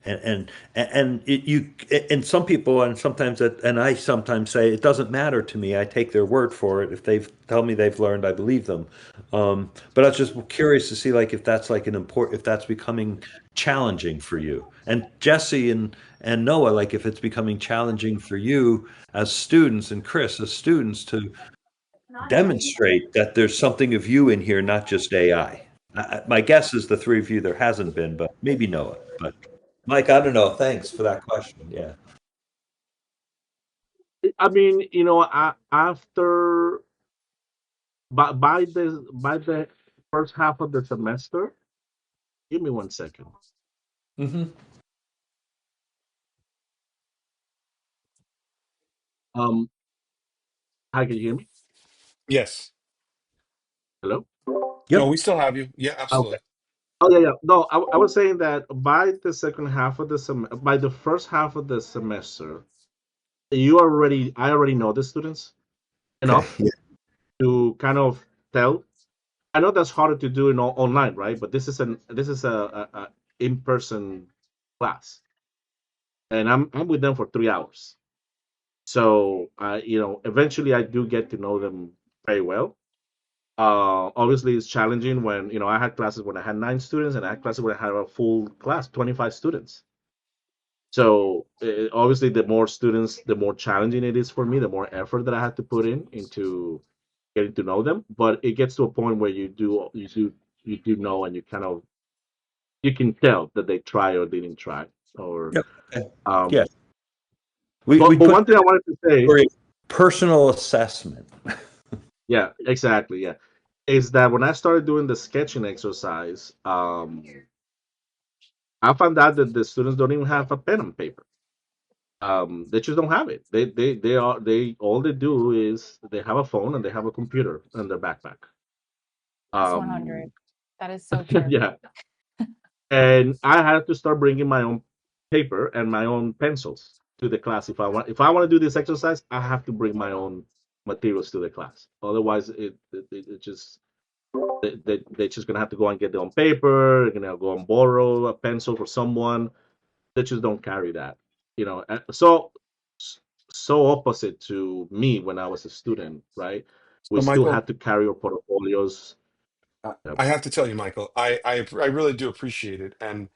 And you and some people and sometimes that and I sometimes say it doesn't matter to me. I take their word for it. If they tell me they've learned, I believe them. But I was just curious to see like if that's like an important if that's becoming challenging for you. And Jesse and Noah, like if it's becoming challenging for you as students and Chris as students to demonstrate that there's something of you in here, not just AI. My guess is the three of you there hasn't been, but maybe Noah. But Mike, I don't know. Thanks for that question. Yeah. I mean, after by the first half of the semester, give me 1 second. Hmm. Um, Hi, can you hear me? Yes. Hello. No, Yep. we still have you. Yeah, Okay. absolutely. Oh yeah, yeah. No, I was saying that by the second half of the by the first half of the semester, I already know the students Okay. enough to kind of tell. I know that's harder to do online, right? But this is a in-person class, and I'm with them for 3 hours. So eventually I do get to know them very well. Obviously, it's challenging when I had classes when I had 9 students, and I had classes when I had a full class, 25 students. So obviously, the more students, the more challenging it is for me, the more effort that I have to put into getting to know them. But it gets to a point where you do know, and you can tell that they try or didn't try. Or Yep. Okay. Yeah. um, We but put one thing I wanted to say, for a personal assessment. yeah, exactly, yeah, is that when I started doing the sketching exercise, I found out that the students don't even have a pen and paper. They just don't have it. They all they do is they have a phone and they have a computer in their backpack. That's 100. Um, That is so true. yeah, and I had to start bringing my own paper and my own pencils to the class. If I want to do this exercise, I have to bring my own materials to the class. Otherwise, it just they're just gonna have to go and get their own paper. They're gonna go and borrow a pencil for someone. They just don't carry that. So opposite to me when I was a student, right? We So, still Michael, had to carry our portfolios. Yep. I have to tell you, Michael, I really do appreciate it, and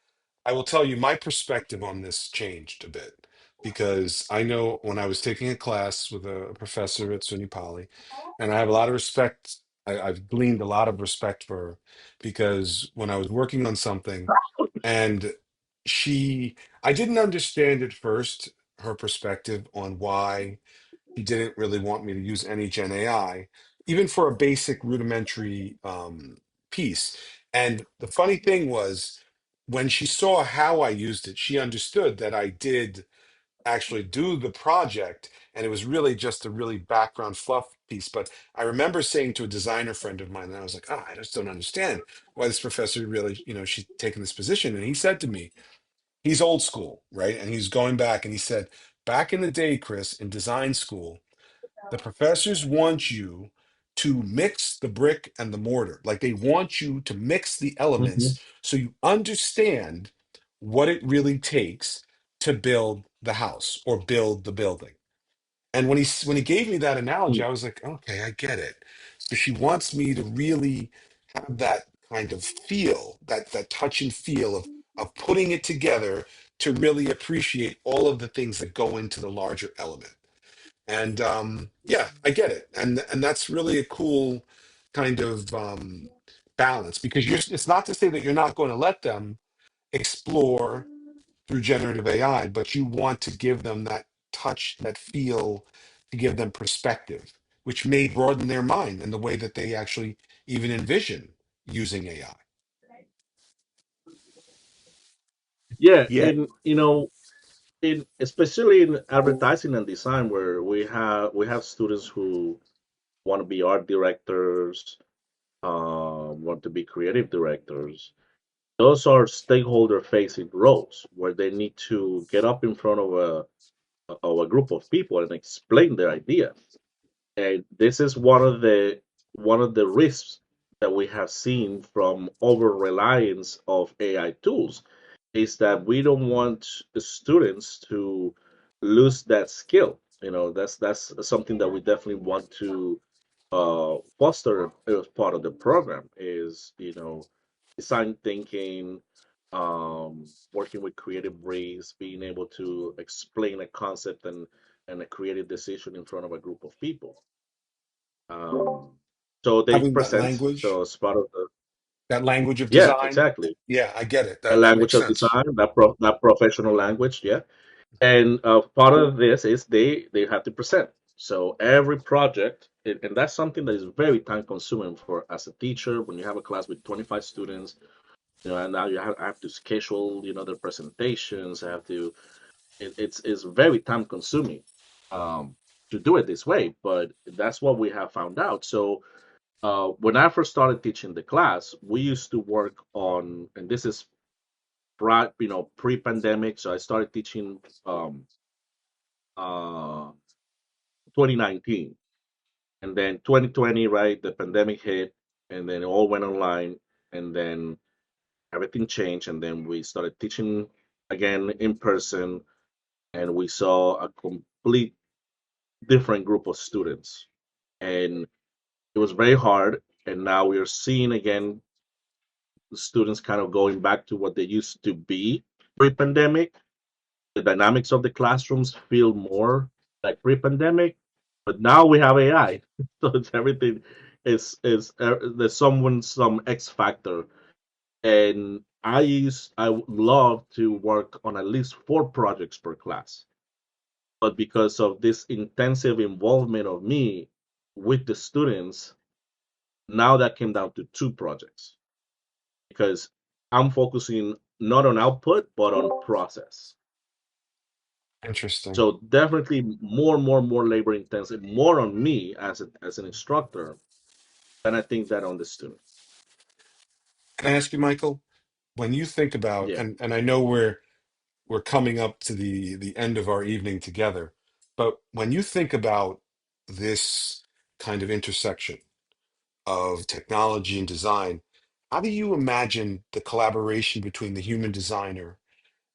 I will tell you my perspective on this changed a bit because I know when I was taking a class with a professor at SUNY Poly, and I have a lot of respect. I've gleaned a lot of respect for her because when I was working on something, and I didn't understand at first her perspective on why he didn't really want me to use any Gen AI, even for a basic rudimentary piece. And the funny thing was, when she saw how I used it, she understood that I did actually do the project, and it was really just a really background fluff piece. But I remember saying to a designer friend of mine, and I was like, "Ah, I just don't understand why this professor really, she's taking this position." And he said to me, he's old school, right? And he's going back, and he said, back in the day, Chris, in design school, the professors want you to mix the brick and the mortar. Like they want you to mix the Mhm. elements so you understand what it really takes to build the house or build the building. And when he gave me that analogy, Mm. I was like, okay, I get it. So she wants me to really have that kind of feel, that touch and feel of putting it together to really appreciate all of the things that go into the larger element. And yeah, I get it, and that's really a cool kind of balance because it's not to say that you're not going to let them explore through generative AI, but you want to give them that touch, that feel, to give them perspective, which may broaden their mind and the way that they actually even envision using AI. Yeah, Yet, and in especially in advertising and design, where we have students who want to be art directors, want to be creative directors. Those are stakeholder facing roles where they need to get up in front of a group of people and explain their idea. And this is one of the risks that we have seen from over reliance of AI tools, is that we don't want the students to lose that skill. That's something that we definitely want to foster as part of the program, is design thinking, working with creative briefs, being able to explain a concept and a creative decision in front of a group of people. So they having that present. language, So as part of the that language of yeah, design, exactly, yeah, I get it. a That language makes of sense. design, that professional language, yeah. And part of this is they have to present. So every project, and that's something that is very time consuming for as a teacher when you have a class with 25 students. And now I have to schedule their presentations. I have to. It's very time consuming um, to do it this way, but that's what we have found out. So when I first started teaching the class, we used to work on, and this is pre-pandemic. So I started teaching uh, 2019, and then 2020, right? The pandemic hit, and then it all went online, and then everything changed, and then we started teaching again in person, and we saw a complete different group of students, and it was very hard. And now we are seeing again the students kind of going back to what they used to be pre-pandemic. The dynamics of the classrooms feel more like pre-pandemic, but now we have AI, so it's everything is there's some X factor. And I would love to work on at least 4 projects per class, but because of this intensive involvement of me with the students, now that came down to 2 projects, because I'm focusing not on output but on process. Interesting. So definitely more labor intensive, more on me as an instructor than I think that on the student. Can I ask you, Michael, when you think about, Yeah. and I know we're coming up to the end of our evening together, but when you think about this kind of intersection of technology and design, how do you imagine the collaboration between the human designer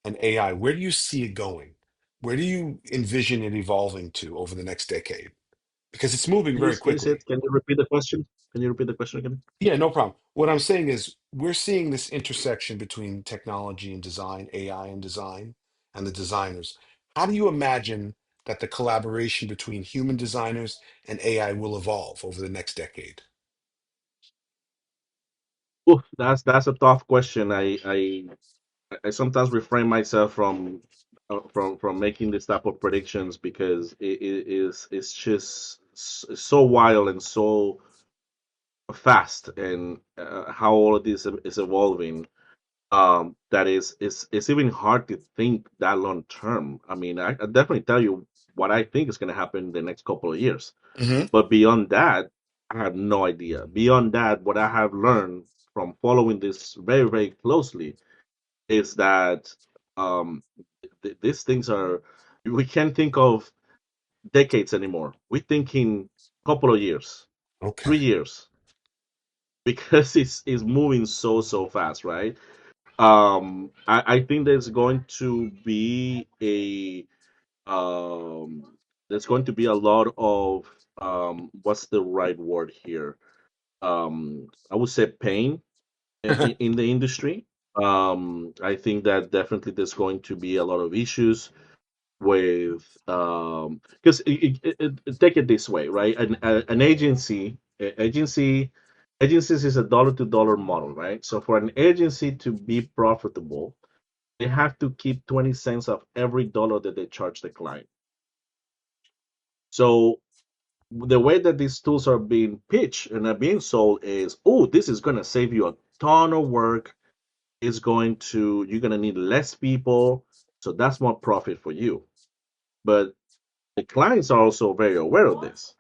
and AI? Where do you see it going? Where do you envision it evolving to over the next decade? Because it's moving very Can you say quickly. it? Can you repeat the question? Can you repeat the question again? Yeah, no problem. What I'm saying is we're seeing this intersection between technology and design, AI and design, and the designers. How do you imagine that the collaboration between human designers and AI will evolve over the next decade? Oh, that's a tough question. I sometimes refrain myself from making this type of predictions, because it's just so wild and so fast, and how all of this is evolving. That it's even hard to think that long term. I mean, I definitely tell you what I think is going to happen in the next couple of years, Hmm. but beyond that, I have no idea. Beyond that, what I have learned from following this very very closely is that um, these things are, we can't think of decades anymore. We're thinking couple of years, Okay. 3 years, because it's moving so fast, right? I think um, there's going to be a lot of what's the right word here? I would say pain in the industry. I think that definitely there's going to be a lot of issues with, because take it this way, right? An agencies is a dollar to dollar model, right? So for an agency to be profitable, they have to keep 20 cents of every dollar that they charge the client. So the way that these tools are being pitched and are being sold is, oh, this is going to save you a ton of work. It's going to, you're going to need less people. So that's more profit for you. But the clients are also very aware of this.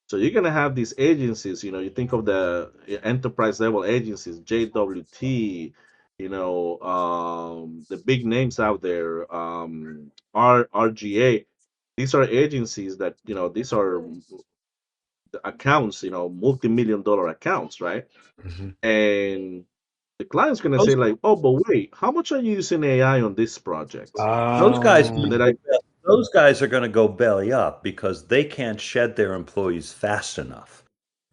So you're going to have these agencies, you think of the enterprise level agencies, JWT, the big names out there, RGA. These are agencies that, these are the accounts, multi-million dollar accounts, right? Hmm. And the client's going to say Those, like, oh, but wait, how much are you using AI on this project? those guys, And then those guys are going to go belly up because they can't shed their employees fast enough,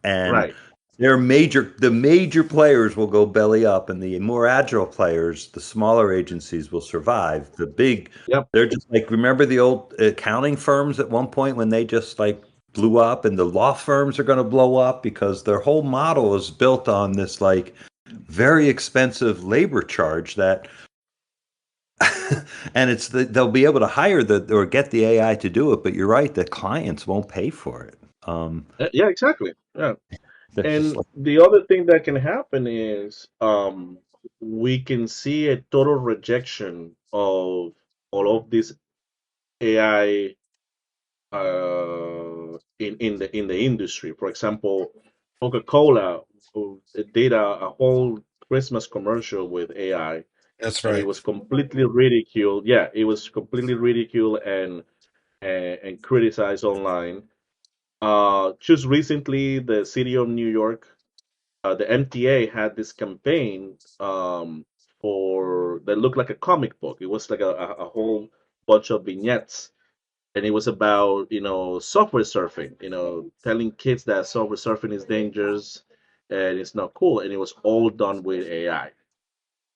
and right. the major players will go belly up, and the more agile players, the smaller agencies will survive. The big, Yep. they're just like, remember the old accounting firms at one point when they just like blew up, and the law firms are going to blow up because their whole model is built on this like very expensive labor charge that and they'll be able to hire or get the AI to do it, but you're right, the clients won't pay for it. Yeah, exactly. Yeah. They're just And like, the other thing that can happen is we can see a total rejection of all of this AI in the industry. For example, Coca-Cola did a whole Christmas commercial with AI, That's and it right. was completely ridiculed. Yeah, it was completely ridiculed and criticized online. Just recently, the city of New York, the MTA had this campaign for that looked like a comic book. It was like a whole bunch of vignettes, and it was about software surfing. Telling kids that software surfing is dangerous and it's not cool, and it was all done with AI,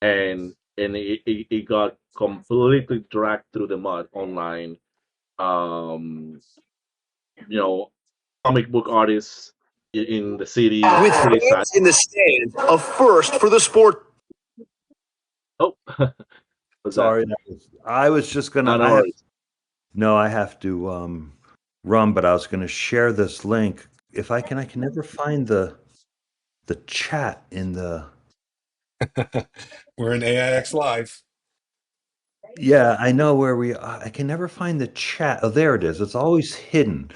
and it got completely dragged through the mud online. Um, you know, comic book artists in the city With criticized. fans in the stands, a first for the sport. Oh, was that? sorry, I was just gonna. No, no worries. I have to run, but I was gonna share this link. If I can never find the chat in the. We're in AIX Live. Yeah, I know where we are. I can never find the chat. Oh, there it is. It's always hidden.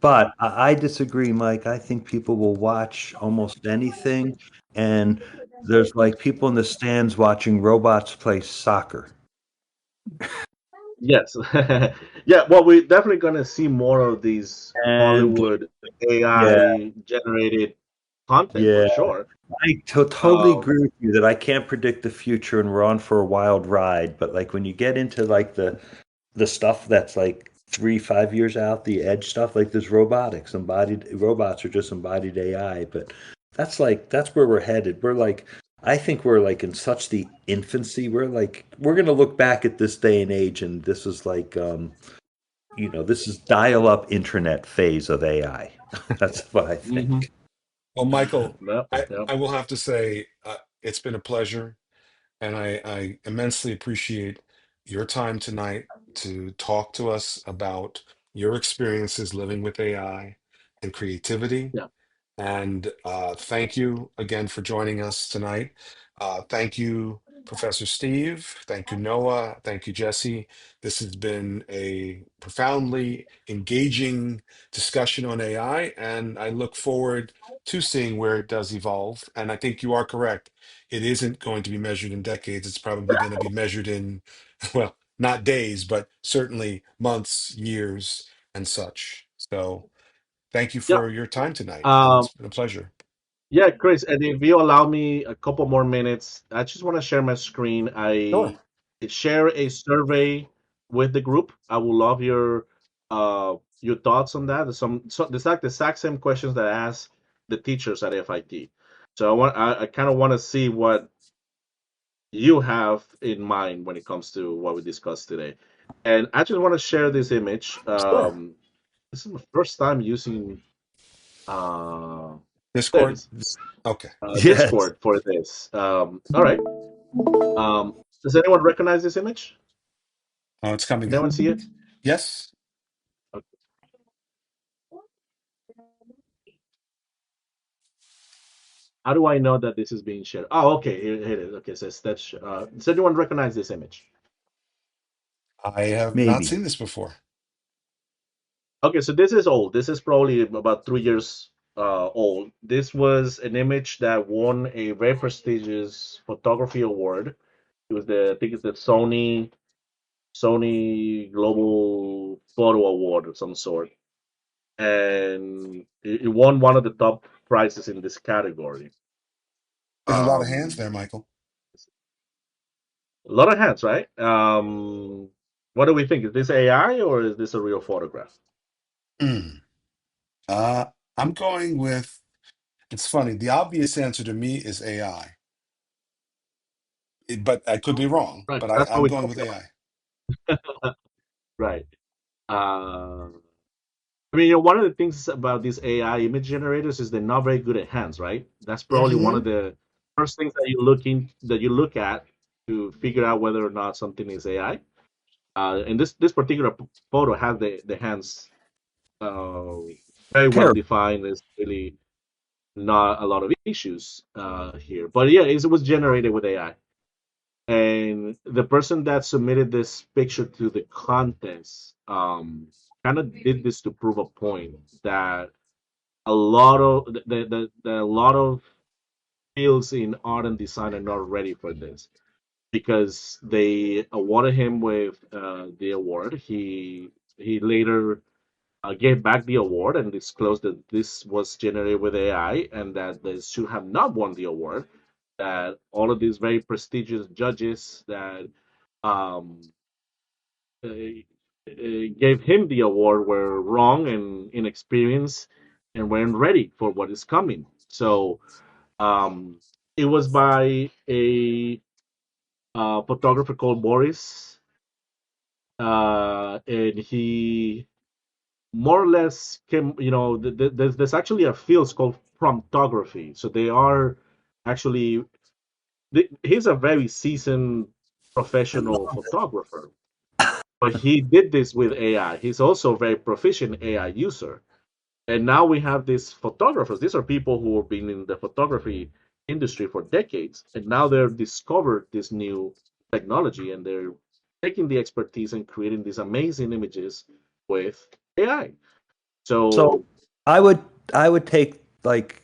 But I disagree, Mike. I think people will watch almost anything. And there's like people in the stands watching robots play soccer. Yes. Yeah, well, we're definitely going to see more of these And Hollywood yeah, AI generated content for yeah, sure. I totally Um, agree with you that I can't predict the future and we're on for a wild ride. But like when you get into like the stuff that's like 3, 5 years out, the edge stuff, like there's robotics, embodied robots are just embodied AI, but that's where we're headed. We're like, I think we're like in such the infancy. We're gonna look back at this day and age, and this is like this is dial-up internet phase of AI. That's what I mhm. think. Well, Michael, Yep, I, yep. I will have to say it's been a pleasure, and I immensely appreciate your time tonight to talk to us about your experiences living with AI and creativity. Yeah. And thank you again for joining us tonight. Thank you, Professor Steve. Thank you, Noah. Thank you, Jesse. This has been a profoundly engaging discussion on AI, and I look forward to seeing where it does evolve. And I think you are correct. It isn't going to be measured in decades. It's probably going to be measured in, well, not days, but certainly months, years, and such. So, thank you Yeah. for your time tonight. Um, It's been a pleasure. yeah, Chris, and if you allow me a couple more minutes, I just want to share my screen. Sure. I share a survey with the group. I would love your thoughts on that. There's like the exact same questions that I asked the teachers at FIT. So I kind of want to see what you have in mind when it comes to what we discussed today. And I just want to share this image. Sure. This is my first time using uh, there it Discord. is, Okay. Yes. Discord for this. All right. Does anyone recognize this image? Oh, it's coming Can anyone up. see it? Yes. How do I know that this is being shared? Oh, okay, here it is. Okay, so that's does anyone recognize this image? I have not Maybe. seen this before. Okay, so this is old. This is probably about 3 years old. This was an image that won a very prestigious photography award. It was I think it's the Sony Global Photo Award of some sort, and it won one of the top prizes in this category. There's a lot of hands Um, there, Michael. a lot of hands, right? What do we think? Is this AI or is this a real photograph? Mm. Uh, I'm going with, it's funny. The obvious answer to me is AI. But I could be wrong, Right, but that's what I'm we're going with talking AI. about. Right. Uh, I mean, one of the things about these AI image generators is they're not very good at hands, right? That's probably one of Hmm. the first things that you look at to figure out whether or not something is AI. And this particular photo has the hands uh, very well Terrible. defined. There's really not a lot of issues here. But yeah, it was generated with AI. And the person that submitted this picture to the contest kind of did this to prove a point that a lot of fields in art and design are not ready for this because they awarded him with the award. He later gave back the award and disclosed that this was generated with AI and that they should have not won the award. That all of these very prestigious judges that um, uh, gave him the award were wrong and inexperienced and weren't ready for what is coming. So um, it was by a photographer called Boris, and he more or less came. There's actually a field called promptography. So they are actually he's a very seasoned professional photographer, but he did this with AI. He's also a very proficient AI user. And now we have these photographers. These are people who have been in the photography industry for decades, and now they've discovered this new technology, and they're taking the expertise and creating these amazing images with AI. So So, I would I would take like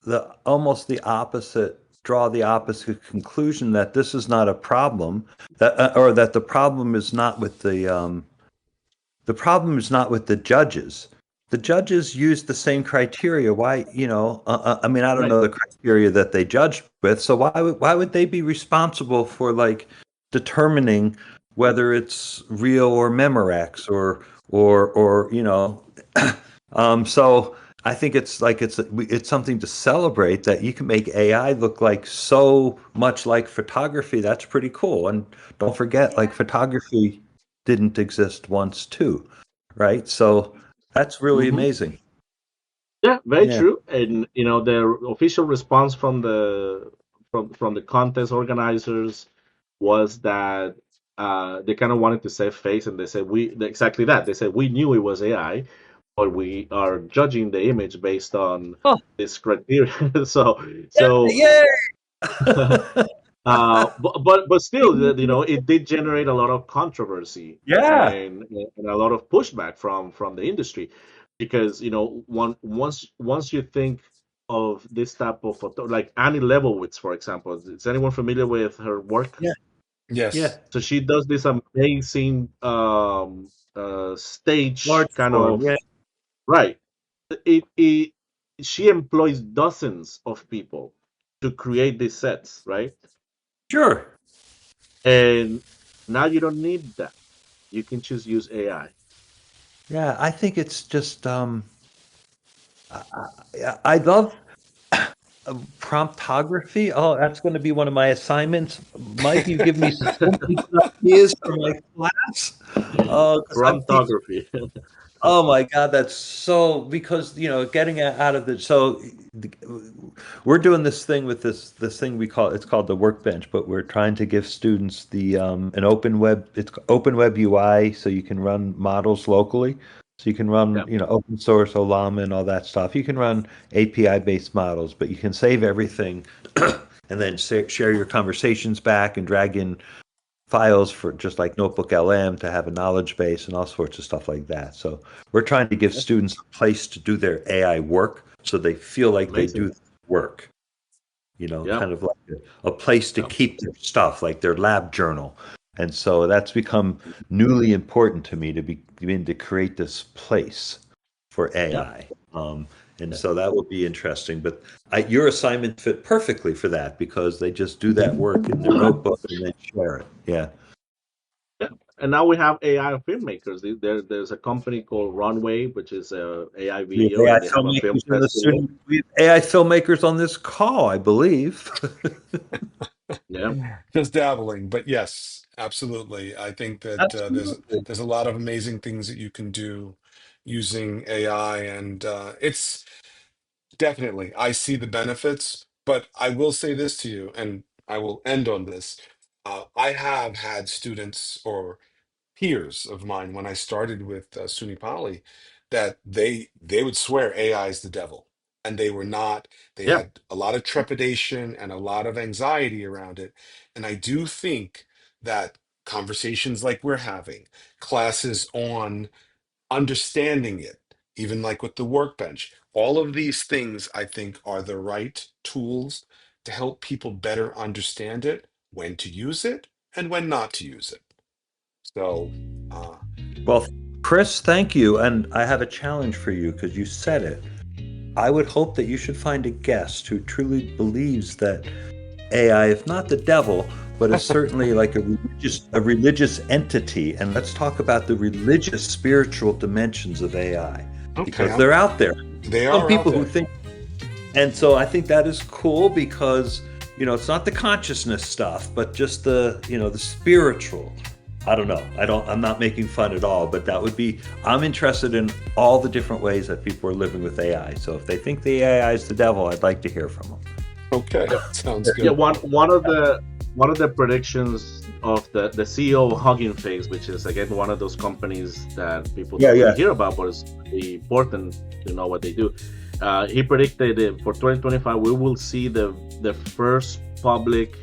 the almost the opposite, draw the opposite conclusion that this is not a problem, that or that the problem is not with the judges. The judges use the same criteria. Why, I mean, I don't right. know the criteria that they judged with, so why would they be responsible for like determining whether it's real or Memorex or so I think it's like it's something to celebrate that you can make AI look like so much like photography. That's pretty cool. And don't forget, like Yeah. photography didn't exist once too, right? So that's really Hmm. amazing. Yeah, very Yeah. true. And the official response from the contest organizers was that they kind of wanted to save face, and they said exactly that. They said we knew it was AI, but we are judging the image based on Oh, this criteria. So yay! but still, it did generate a lot of controversy Yeah, and a lot of pushback from the industry because once you think of this type of photo, like Annie Leibovitz, for example, is anyone familiar with her work? yeah, yeah. Yes. So she does this amazing stage Large kind form. of Yeah, right. It she employs dozens of people to create these sets, right? sure. And now you don't need that. You can just use AI. Yeah, I think it's just I love promptography. Oh, that's going to be one of my assignments. Mike, you give me so many good ideas for my class. Oh, because I'm teaching. Promptography. Oh my God, that's so because getting out of the so the- we're doing this thing with this thing we call it's called the workbench, but we're trying to give students the an open web UI so you can run models locally. So you can run, Yeah. open source, Olama and all that stuff. You can run API-based models, but you can save everything and then share your conversations back and drag in files for just like Notebook LM to have a knowledge base and all sorts of stuff like that. So we're trying to give students a place to do their AI work so they feel like they Amazing. do work, Yeah. kind of like a place to Yeah. keep their stuff, like their lab journal. And so that's become newly important to me to begin to create this place for AI. And Yeah. so that will be interesting. But your assignment fit perfectly for that because they just do that work in their notebook and then share it. Yeah. Yeah. And now we have AI filmmakers. There's a company called Runway, which is a AI We have video, AI and they have a film filmmakers in the festival. student. We have AI filmmakers on this call, I believe. Yeah. Just dabbling, but yes, absolutely. I think that Absolutely. there's a lot of amazing things that you can do using AI, and it's definitely, I see the benefits. But I will say this to you, and I will end on this. I have had students or peers of mine when I started with SUNY Poly that they would swear AI is the devil, and they were not. They Yeah. had a lot of trepidation and a lot of anxiety around it, and I do think that conversations like we're having, classes on understanding it, even like with the workbench, all of these things I think are the right tools to help people better understand it, when to use it, and when not to use it. So, uh, Well, Chris, thank you. And I have a challenge for you because you said it. I would hope that you should find a guest who truly believes that AI, if not the devil, but is certainly like a religious entity. And let's talk about the religious, spiritual dimensions of AI okay, because they're out there. they Some are out people who there. think, and so I think that is cool because it's not the consciousness stuff, but just the spiritual. I don't know. I'm not making fun at all, but that would be. I'm interested in all the different ways that people are living with AI. So if they think the AI is the devil, I'd like to hear from them. Okay, Yeah. sounds Yeah. good. One of the predictions of the CEO of Hugging Face, which is again one of those companies that people Yeah, don't really yeah. hear about, but it's really important to know what they do. He predicted that for 2025 we will see the first public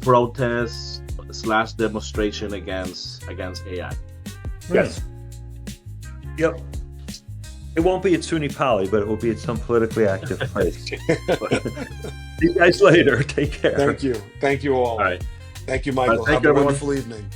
protest / demonstration against AI. Yes. Yep. It won't be at SUNY Poly, but it will be at some politically active place. See you guys later. Take care. Thank you. Thank you all. All right. Thank you, Michael. Thank Have you, a everyone. wonderful evening.